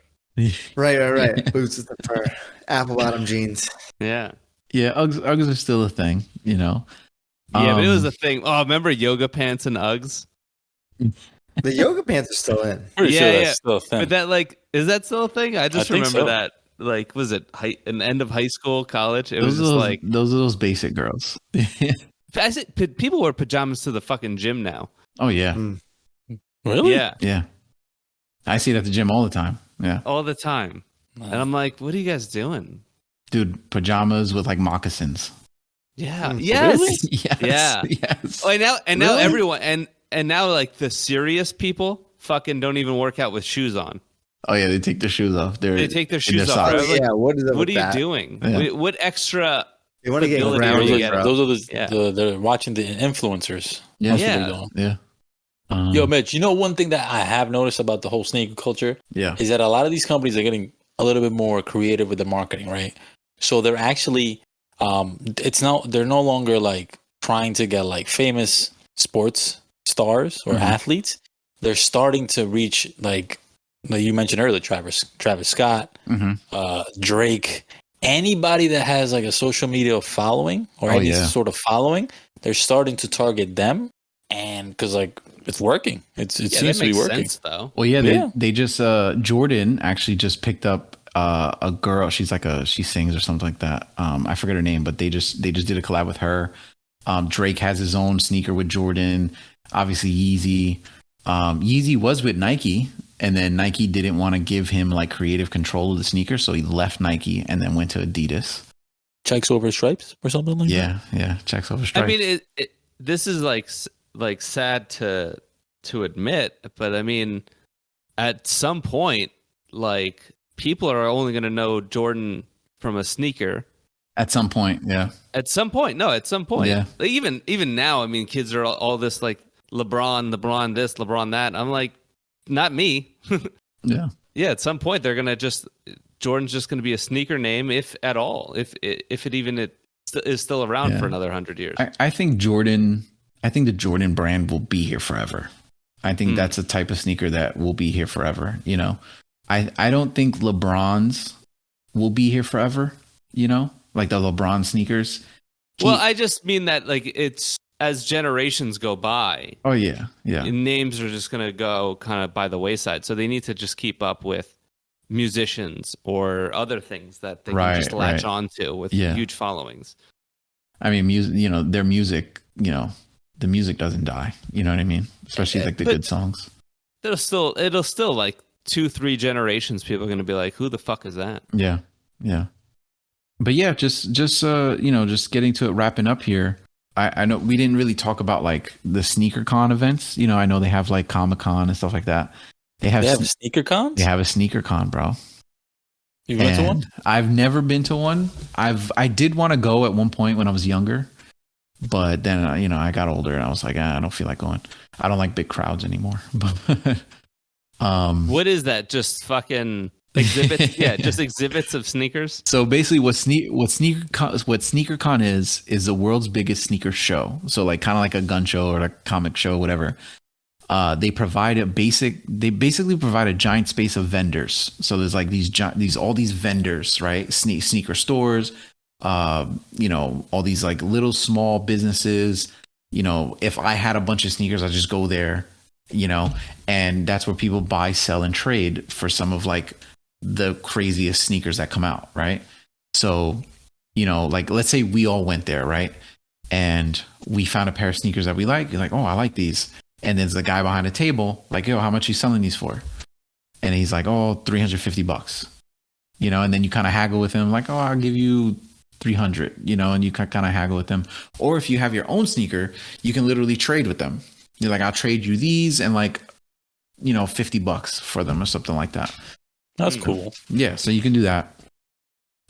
Right. Boots with the fur, apple bottom jeans. Yeah. yeah. Uggs are still a thing, you know. Yeah, but it was a thing. Oh, remember yoga pants and Uggs? The yoga pants are still in. Pretty Yeah, sure yeah. that's still a thing. But that like, is that still a thing? I just I think remember so. that. Like, was it an end of high school, college? It was those just are like those are those basic girls. I said, people wear pajamas to the fucking gym now. Oh yeah, Mm. Really? Yeah. yeah. I see it at the gym all the time. Yeah. all the time. And I'm like, what are you guys doing? Dude, pajamas with like moccasins. Yeah. Hmm. Yes. Really? Yes. Yeah. Yes. Oh, and now Really? everyone and now like the serious people fucking don't even work out with shoes on. Oh yeah, they take their shoes off. They take their in shoes off. socks. Right? I was like, what is up what with are you that? doing? Yeah. What extra? They want to get Ability grounded, to Those get are, it. bro. those are Yeah. they're watching the influencers. Yeah. That's what Yeah. they're doing. Yeah. Yo, Mitch, you know one thing that I have noticed about the whole sneaker culture Yeah. is that a lot of these companies are getting a little bit more creative with the marketing, right? So they're actually, they're no longer like trying to get like famous sports stars or Mhm. athletes. They're starting to reach like you mentioned earlier, Travis Scott, Mm-hmm. Drake, anybody that has like a social media following or Oh, any yeah. sort of following. They're starting to target them, and because like it's working, it Yeah, seems that to be makes working. sense though. Well, yeah, Yeah. they just Jordan actually just picked up a girl. She's like she sings or something like that. I forget her name, but they just did a collab with her. Drake has his own sneaker with Jordan. Obviously, Yeezy. Yeezy was with Nike, and then Nike didn't want to give him like creative control of the sneaker, so he left Nike and then went to Adidas. Checks over stripes or something like that. Yeah, yeah, checks over stripes. I mean, this is like sad to admit, but I mean, at some point, like people are only going to know Jordan from a sneaker. At some point, yeah, At some point, no, at some point, Yeah. Like, even now, I mean, kids are all this like LeBron this, LeBron that. I'm like, not me. yeah. Yeah, at some point they're gonna Jordan's just gonna be a sneaker name, if at all, if it even is still around Yeah. for another 100 years. I think the Jordan brand will be here forever. I think that's a type of sneaker that will be here forever. You know, I don't think LeBron's will be here forever. You know, like the LeBron sneakers. Well, I just mean that like it's as generations go by, Oh yeah, yeah, names are just gonna go kind of by the wayside. So they need to just keep up with musicians or other things that they can just latch onto with huge followings. I mean, music. You know, their music. You know, the music doesn't die. You know what I mean? Especially like the But- good songs. It'll still like 2-3 generations. People are gonna be like, "Who the fuck is that?" Yeah, yeah. But yeah, just you know, just getting to it, wrapping up here. I know we didn't really talk about like the sneaker con events. You know, I know they have like Comic-Con and stuff like that. They have sneaker cons. they have a sneaker con, bro. You went to And one? I've never been to one. I did want to go at one point when I was younger, but then you know I got older and I was like, I don't feel like going. I don't like big crowds anymore. But What is that? Just fucking exhibits? Yeah, just exhibits of sneakers. so basically, what SneakerCon is the world's biggest sneaker show. So like kind of like a gun show or a comic show, whatever. They basically provide a giant space of vendors. So there's like all these vendors, right? Sneaker stores, you know, all these like little small businesses. You know, if I had a bunch of sneakers, I'd just go there, you know, and that's where people buy, sell, and trade for some of like the craziest sneakers that come out, right? So, you know, like let's say we all went there, right? And we found a pair of sneakers that we like. You're like, oh, I like these. And there's the guy behind the table, like, yo, how much are you selling these for? And he's like, oh, $350. You know, and then you kind of haggle with him, like, oh, I'll give you 300, you know, and you kind of haggle with them. Or if you have your own sneaker, you can literally trade with them. You're like, I'll trade you these and like, you know, $50 for them or something like that. That's cool. Yeah, so you can do that.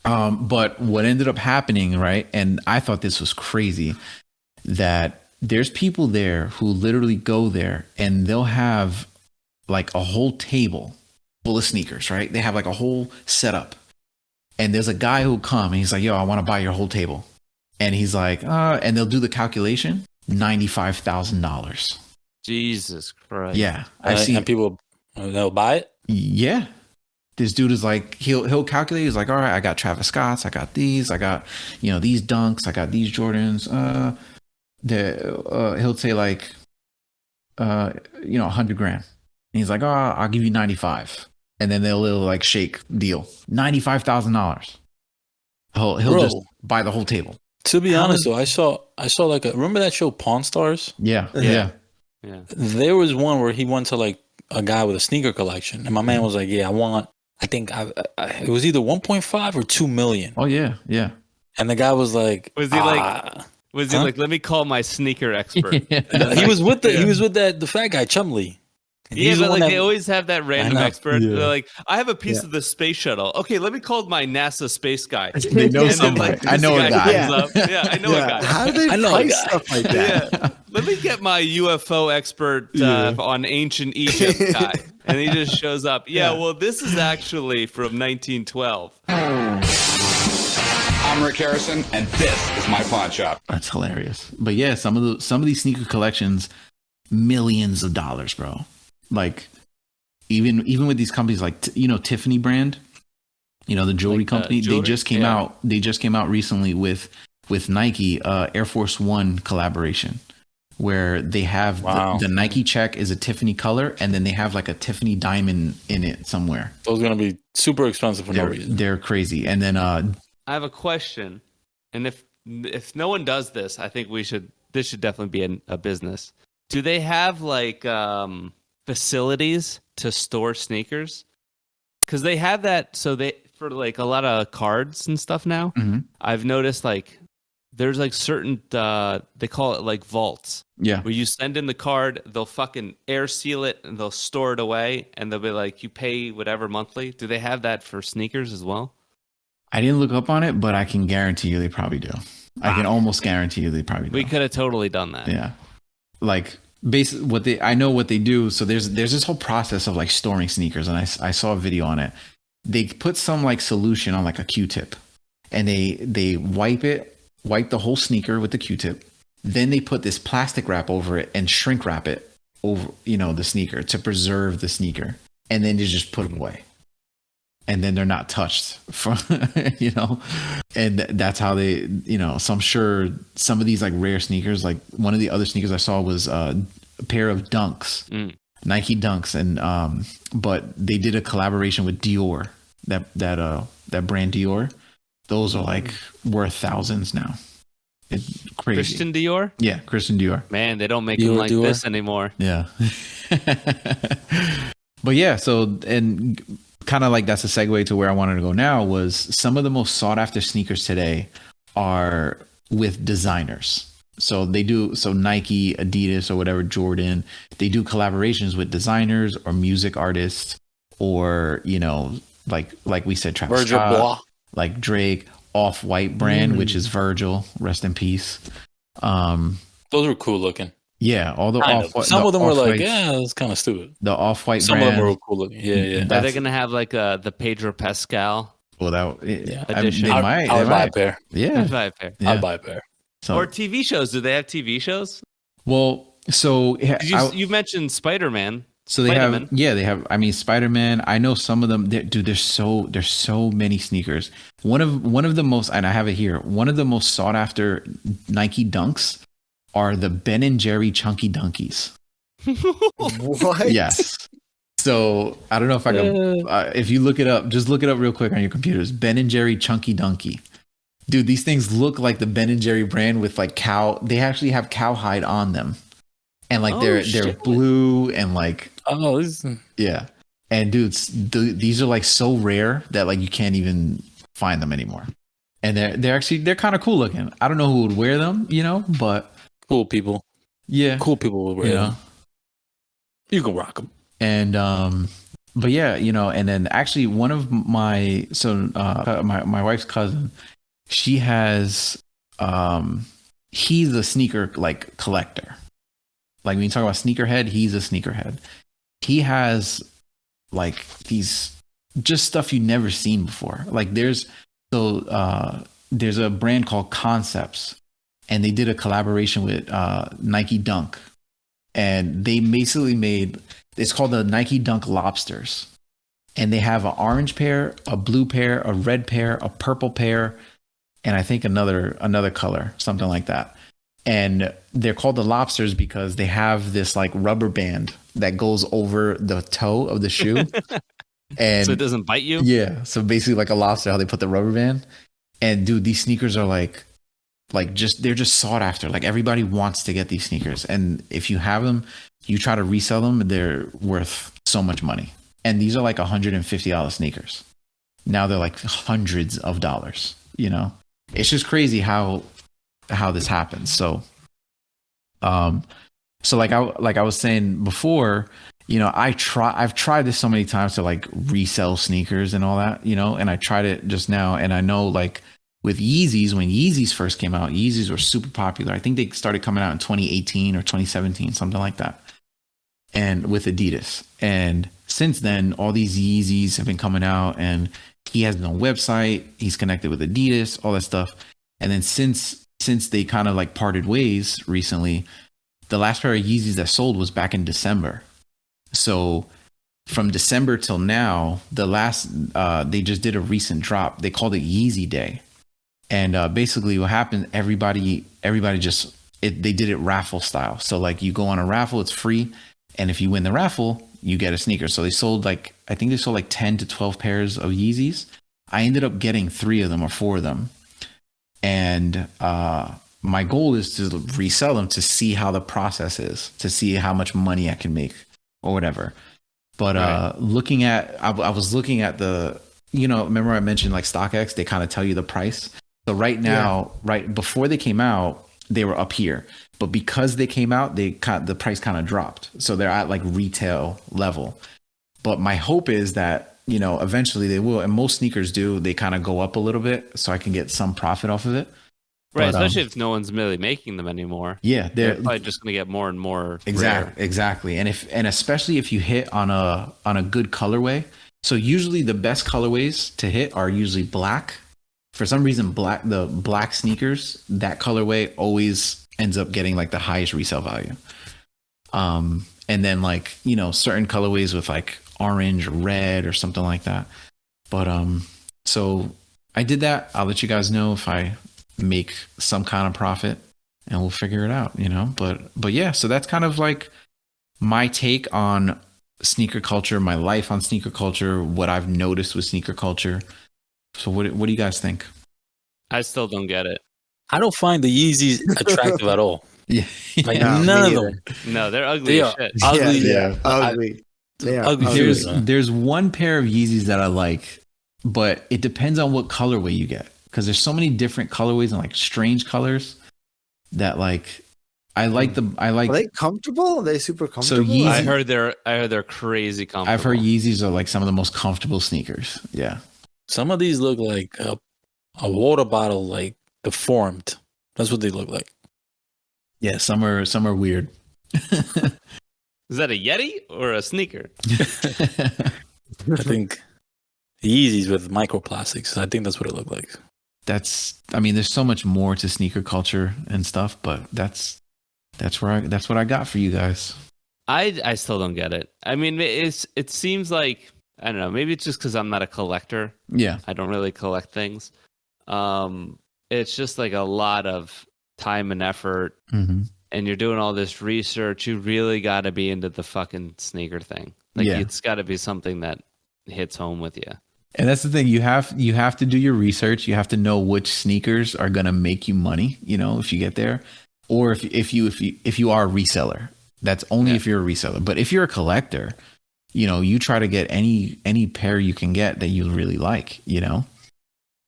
But what ended up happening, right? And I thought this was crazy, that there's people there who literally go there and they'll have like a whole table full of sneakers, right? They have like a whole setup. And there's a guy who'll come and he's like, yo, I want to buy your whole table. And he's like, and they'll do the calculation, $95,000. Jesus Christ. Yeah. I've seen and people they'll buy it. Yeah. This dude is like, he'll calculate. He's like, all right, I got Travis Scott's. I got these. I got, you know, these Dunks. I got these Jordans. He'll say like, you know, $100,000. And he's like, oh, I'll give you 95. And then they'll like shake deal, $95,000. He'll just buy the whole table. To be honest, though, I saw like remember that show Pawn Stars? Yeah. Yeah. Yeah. There was one where he went to like a guy with a sneaker collection, and my man was like, "Yeah, I want I think it was either 1.5 or 2 million. Oh yeah. And the guy was like, Was he like? Was he like? Let me call my sneaker expert. he was with the fat guy Chumley. Yeah, but like they always have that random expert. Yeah. They're like, I have a piece of the space shuttle. Okay, let me call my NASA space guy. They know somebody. I know a guy. Yeah, I know a guy. How do they price stuff like that? Yeah. Let me get my UFO expert on ancient Egypt guy. And he just shows up. Yeah, well, this is actually from 1912. I'm Rick Harrison, and this is my pawn shop. That's hilarious. But yeah, some of these sneaker collections, millions of dollars, bro. Like even with these companies like Tiffany brand, the jewelry company, jewelry? they just came out. They just came out recently with Nike Air Force One collaboration, where they have the Nike check is a Tiffany color, and then they have like a Tiffany diamond in it somewhere. Those are gonna be super expensive for no reason. They're crazy. And then I have a question, and if no one does this, I think this should definitely be a business. Do they have like facilities to store sneakers? Because they have that. So for like a lot of cards and stuff now, I've noticed like there's like certain they call it like vaults. Yeah. Where you send in the card, they'll fucking air seal it and they'll store it away, and they'll be like, you pay whatever monthly. Do they have that for sneakers as well? I didn't look up on it, but I can guarantee you they probably do. I can almost guarantee you they probably do. We could have totally done that. Yeah. Like basically I know what they do. So there's this whole process of like storing sneakers, and I saw a video on it. They put some like solution on like a Q-tip, and they wipe the whole sneaker with the Q-tip. Then they put this plastic wrap over it and shrink wrap it over, the sneaker to preserve the sneaker. And then they just put them away. And then they're not touched from, and that's how they, so I'm sure some of these like rare sneakers, like one of the other sneakers I saw was a pair of Dunks, Nike Dunks. And, but they did a collaboration with Dior, that brand Dior. Those are like worth thousands now. It's crazy. Christian Dior? Yeah, Christian Dior. Man, they don't make them like this anymore. Yeah. But yeah, so, and kind of like that's a segue to where I wanted to go now, was some of the most sought after sneakers today are with designers. So Nike, Adidas, or whatever, Jordan, they do collaborations with designers or music artists, or, like we said, Travis Virgil Scott, like Drake, Off-White brand, which is Virgil, rest in peace. Those were cool looking. Yeah, all the Off-White. Some of them were like, Off-Whites, it's kind of stupid. the Off-White Some brand. of them were cool looking. Yeah. Are they gonna have like the Pedro Pascal? Well, edition? They I'll buy might. a pair. Yeah. I'd buy a pair. Yeah. I'll buy a pair. So, Or TV shows? Do they have TV shows? well, so You mentioned Spider-Man. so they Spider-Man. they have. I mean, Spider-Man. I know some of them. Dude, there's so many sneakers. One of the most, and I have it here. One of the most sought after Nike Dunks are the Ben and Jerry Chunky Dunkies. What? Yes. So I don't know if I can. If you look it up, just look it up real quick on your computers. Ben and Jerry Chunky Dunky. Dude, these things look like the Ben and Jerry brand with like cow. They actually have cowhide on them, and like they're blue and like yeah. And dudes, these are like so rare that like you can't even find them anymore. And they're kind of cool looking. I don't know who would wear them, but Cool people. yeah, Cool people will wear them. You can rock them. And but yeah, and then actually one of my my wife's cousin, she has he's a sneaker like collector. Like when you talk about sneakerhead, he's a sneakerhead. He has like these just stuff you've never seen before. Like there's a brand called Concepts, and they did a collaboration with Nike Dunk, and they basically made, it's called the Nike Dunk Lobsters, and they have an orange pair, a blue pair, a red pair, a purple pair, and I think another color, something like that. And they're called the lobsters because they have this like rubber band that goes over the toe of the shoe. And So it doesn't bite you? yeah, so basically like a lobster, how they put the rubber band. And dude, these sneakers are like they're just sought after. Like everybody wants to get these sneakers, and if you have them, you try to resell them, they're worth so much money. and these are like $150 sneakers. Now they're like hundreds of dollars. You know, it's just crazy how this happens. So, so like I was saying before, you know, I've tried this so many times to like resell sneakers and all that, you know, and I tried it just now, and I know like with Yeezys, when Yeezys first came out, Yeezys were super popular. I think they started coming out in 2018 or 2017, something like that. And with Adidas. And since then, all these Yeezys have been coming out, and he has no website. He's connected with Adidas, all that stuff. And then since they kind of like parted ways recently, the last pair of Yeezys that sold was back in December. So from December till now, the last they just did a recent drop. They called it Yeezy Day. And basically what happened, everybody just, they did it raffle style. So like you go on a raffle, it's free. And if you win the raffle, you get a sneaker. So they sold like, I think they sold like 10 to 12 pairs of Yeezys. I ended up getting 3 of them or 4 of them. And my goal is to resell them to see how the process is, to see how much money I can make or whatever. But I was looking at the, you know, remember I mentioned like StockX, they kind of tell you the price. So right now, right before they came out, they were up here, but because they came out, the price kind of dropped. So they're at like retail level. But my hope is that, you know, eventually they will, and most sneakers do, they kind of go up a little bit so I can get some profit off of it. Right, but, especially if no one's really making them anymore. Yeah, they're probably just going to get more and more. Exactly. And especially if you hit on a good colorway. So usually the best colorways to hit are usually black. For some reason, the black sneakers, that colorway always ends up getting like the highest resale value. And then like, you know, certain colorways with like orange or red or something like that. But so I did that. I'll let you guys know if I make some kind of profit, and we'll figure it out, you know. But yeah, so that's kind of like my take on sneaker culture, my life on sneaker culture, what I've noticed with sneaker culture. So what do you guys think? I still don't get it. I don't find the Yeezys attractive at all. Yeah, like none of them. No, they're ugly as shit. Ugly. Yeah, ugly. They are ugly. There's one pair of Yeezys that I like, but it depends on what colorway you get, because there's so many different colorways and like strange colors that like I like. Are they comfortable? Are they super comfortable? So Yeezy, I heard they're crazy comfortable. I've heard Yeezys are like some of the most comfortable sneakers. Yeah. Some of these look like a water bottle, like deformed. That's what they look like. Yeah, some are weird. Is that a Yeti or a sneaker? I think the Yeezys with microplastics. I think that's what it looked like. I mean, there's so much more to sneaker culture and stuff, but that's what I got for you guys. I still don't get it. I mean, it seems like, I don't know, maybe it's just because I'm not a collector. Yeah. I don't really collect things. It's just like a lot of time and effort, and you're doing all this research. You really got to be into the fucking sneaker thing. Like, it's got to be something that hits home with you. And that's the thing. You have to do your research. You have to know which sneakers are going to make you money, you know, if you get there, or if you are a reseller. That's only if you're a reseller. But if you're a collector, you know, you try to get any pair you can get that you really like, you know.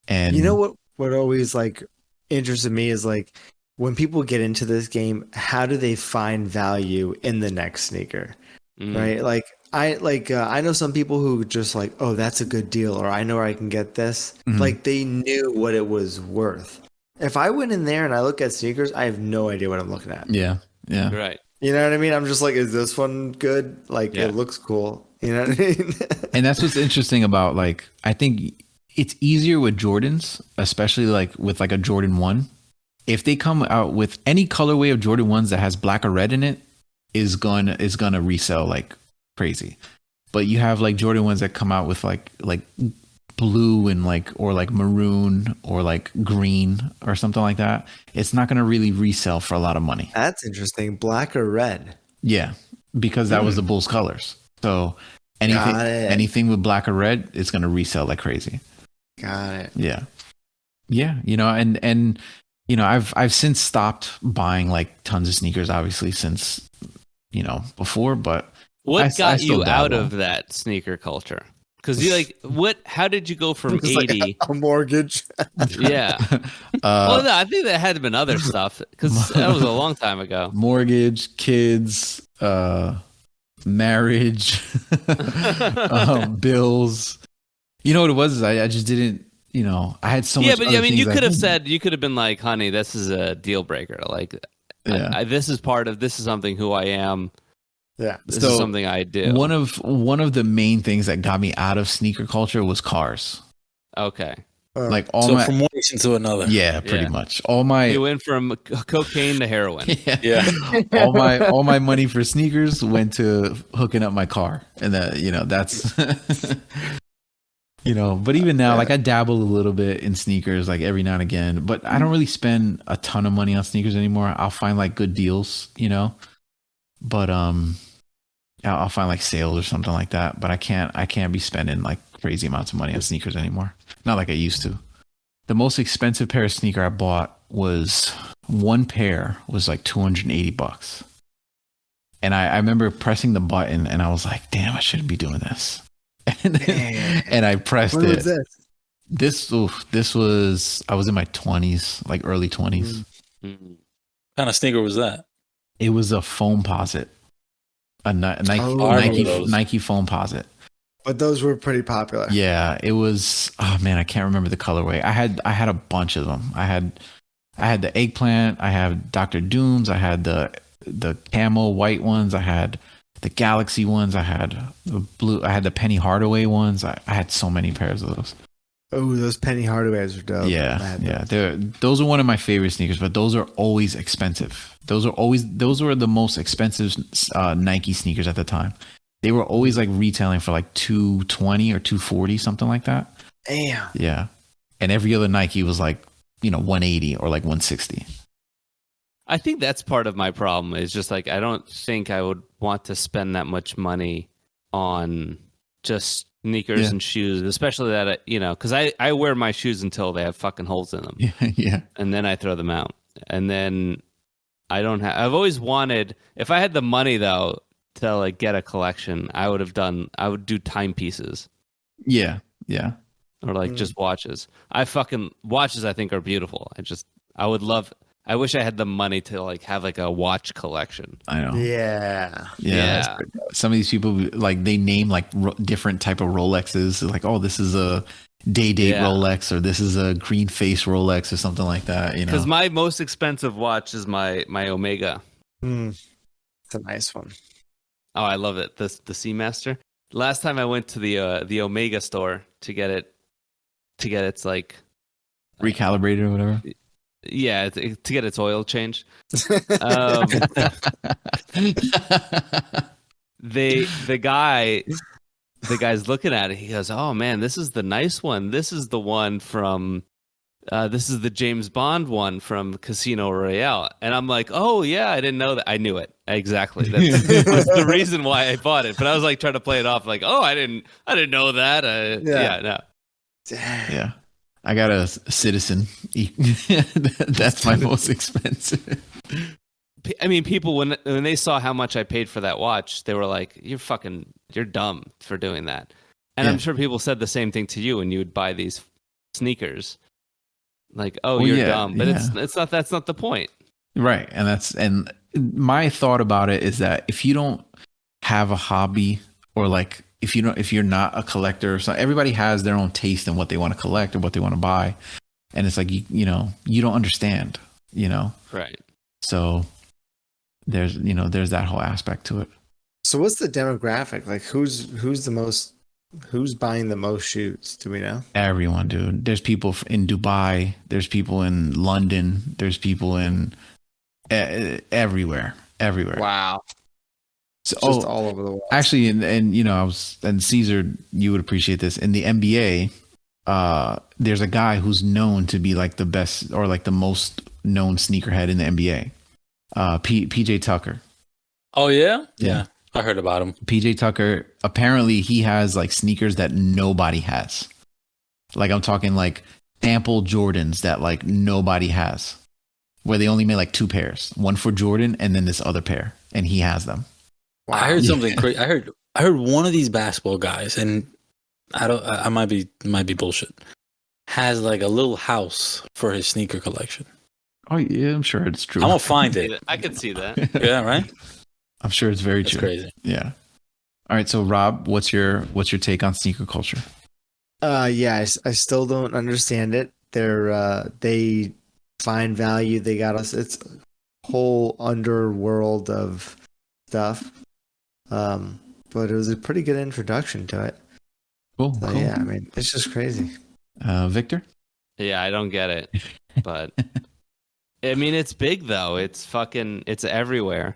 And you know what always like interested me is like when people get into this game, how do they find value in the next sneaker? Right? Like I know some people who just like, oh, that's a good deal, or I know where I can get this. Like they knew what it was worth. If I went in there and I look at sneakers, I have no idea what I'm looking at. Yeah. Right. You know what I mean? I'm just like, is this one good? Like it looks cool. You know what I mean? And that's what's interesting about, like, I think it's easier with Jordans, especially like with like a Jordan 1. If they come out with any colorway of Jordan 1s that has black or red in it, is gonna resell like crazy. But you have like Jordan 1s that come out with like blue and like, or like maroon or like green or something like that. It's not gonna really resell for a lot of money. That's interesting. Black or red? Yeah, because that was the Bulls colors. So anything with black or red is gonna resell like crazy. Got it. Yeah. You know, and you know, I've since stopped buying like tons of sneakers, obviously, since, you know, before, but What I got still you out dabble. of that sneaker culture? Because you like what? How did you go from It's like 80? a mortgage. Yeah. Well, no, I think there had been other stuff because that was a long time ago. Mortgage, kids, marriage, bills. You know what it was? Is I just didn't. I had so much. Yeah, but I other mean, things you could have didn't. said, you could have been like, "Honey, this is a deal breaker. Like, Yeah. this is something who I am. Yeah. This So, is something I do." One of the main things that got me out of sneaker culture was cars. Okay, Like all So my from one nation to another. yeah, pretty Yeah. much all my you went from cocaine to heroin. Yeah. all my money for sneakers went to hooking up my car, and that's But even now, like I dabble a little bit in sneakers, like every now and again. But I don't really spend a ton of money on sneakers anymore. I'll find like good deals, but I'll find like sales or something like that. But I can't be spending like crazy amounts of money on sneakers anymore. Not like I used to. The most expensive pair of sneaker I bought was one pair was like $280. And I remember pressing the button and I was like, damn, I shouldn't be doing this. And I pressed When it. was this? This was, I was in my 20s, like early 20s. What kind of sneaker was that? It was a foam posit. A Nike, Oh, I remember those. Nike foam posit. But those were pretty popular. Yeah, it was. Oh man, I can't remember the colorway. I had a bunch of them. I had the eggplant. I had Dr. Dooms. I had the camo white ones. I had the Galaxy ones. I had the blue. I had the Penny Hardaway ones. I had so many pairs of those. Oh, those Penny Hardaways are dope. I Yeah, had yeah. Those are one of my favorite sneakers, but those are always expensive. Those were the most expensive Nike sneakers at the time. They were always like retailing for like $220 or $240, something like that. Damn. Yeah. And every other Nike was like, $180 or like $160. I think that's part of my problem. Is just like I don't think I would want to spend that much money on just sneakers Yeah. and shoes, especially that because I wear my shoes until they have fucking holes in them, Yeah. and then I throw them out, and then I don't have. I've always wanted, if I had the money though to like get a collection, I would do timepieces Yeah. Yeah. or like just watches. Watches I think are beautiful. I wish I had the money to like have like a watch collection. I know. Yeah. Yeah. Some of these people like they name like different type of Rolexes. Like, oh, this is a day date Rolex, or this is a green face Rolex, or something like that. Because my most expensive watch is my Omega. It's a nice one. Oh, I love it. The Seamaster. Last time I went to the Omega store to get its like recalibrated or whatever. Yeah, to get its oil changed. The guy's looking at it. He goes, "Oh man, this is the nice one. This is the one from this is the James Bond one from Casino Royale." And I'm like, "Oh yeah, I didn't know that." I knew it exactly. That's the reason why I bought it. But I was like trying to play it off, like, "Oh, I didn't know that." No. Damn. Yeah. I got a Citizen. That's my most expensive. I mean, people when they saw how much I paid for that watch, they were like, "You're dumb for doing that." And I'm sure people said the same thing to you when you would buy these sneakers. Like, "Oh, you're dumb," but it's not. That's not the point, right? And my thought about it is that if you don't have a hobby, or like if you're not a collector, so everybody has their own taste in what they want to collect or what they want to buy, and it's like you don't understand, right? So there's that whole aspect to it. So what's the demographic? Like who's buying the most shoes? Do we know? Everyone, dude. There's people in Dubai. There's people in London. There's people in everywhere. Wow. So, Just all over the world. Actually, and Caesar, you would appreciate this. In the NBA, there's a guy who's known to be like the best or like the most known sneakerhead in the NBA. PJ Tucker. Oh yeah? Yeah. I heard about him. PJ Tucker, apparently he has like sneakers that nobody has. Like I'm talking like sample Jordans that like nobody has. Where they only made like two pairs. One for Jordan and then this other pair. And he has them. I heard something crazy. I heard one of these basketball guys, and I might be bullshit. Has like a little house for his sneaker collection. Oh yeah, I'm sure it's true. I'm gonna find it. I could see that. Yeah, right. I'm sure it's very That's true. crazy. Yeah. All right. So Rob, what's your take on sneaker culture? I still don't understand it. They find value. They got us. It's a whole underworld of stuff. But it was a pretty good introduction to it. Cool. So, cool. yeah, I mean, it's just crazy. Victor? Yeah, I don't get it, but I mean, it's big though. It's everywhere.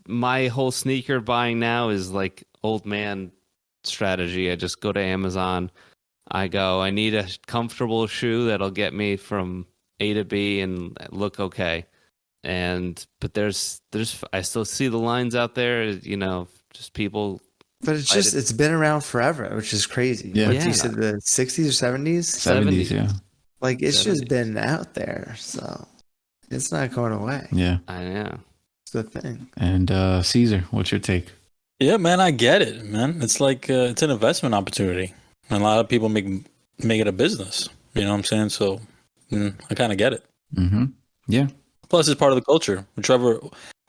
My whole sneaker buying now is like old man strategy. I just go to Amazon. I need a comfortable shoe that'll get me from A to B and look okay. But there's I still see the lines out there, just people. But it's been around forever, which is crazy. Yeah. You said the 60s or 70s? 70s, yeah. Like, it's 70s. just been out there, so it's not going away. Yeah. I know. It's the thing. And Caesar, what's your take? Yeah, man, I get it, man. It's like it's an investment opportunity, and a lot of people make it a business. You know what I'm saying? So I kind of get it. Mm-hmm. Yeah. Plus, it's part of the culture.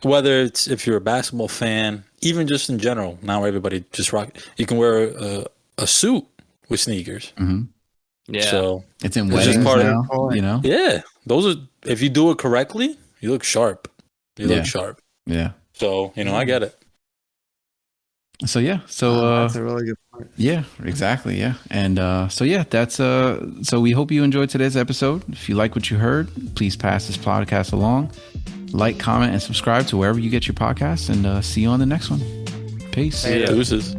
Whether it's if you're a basketball fan, even just in general, now everybody just rock. You can wear a suit with sneakers. Mm-hmm. Yeah. So It's in It's weddings just part now, of- you know? yeah, those are if you do it correctly, you look sharp. You Yeah. look sharp. Yeah. So I get it. So yeah. So that's a really good point. yeah, exactly. Yeah. And so yeah, that's so we hope you enjoyed today's episode. If you like what you heard, please pass this podcast along. Like, comment, and subscribe to wherever you get your podcasts, and see you on the next one. Peace. Later. Deuces.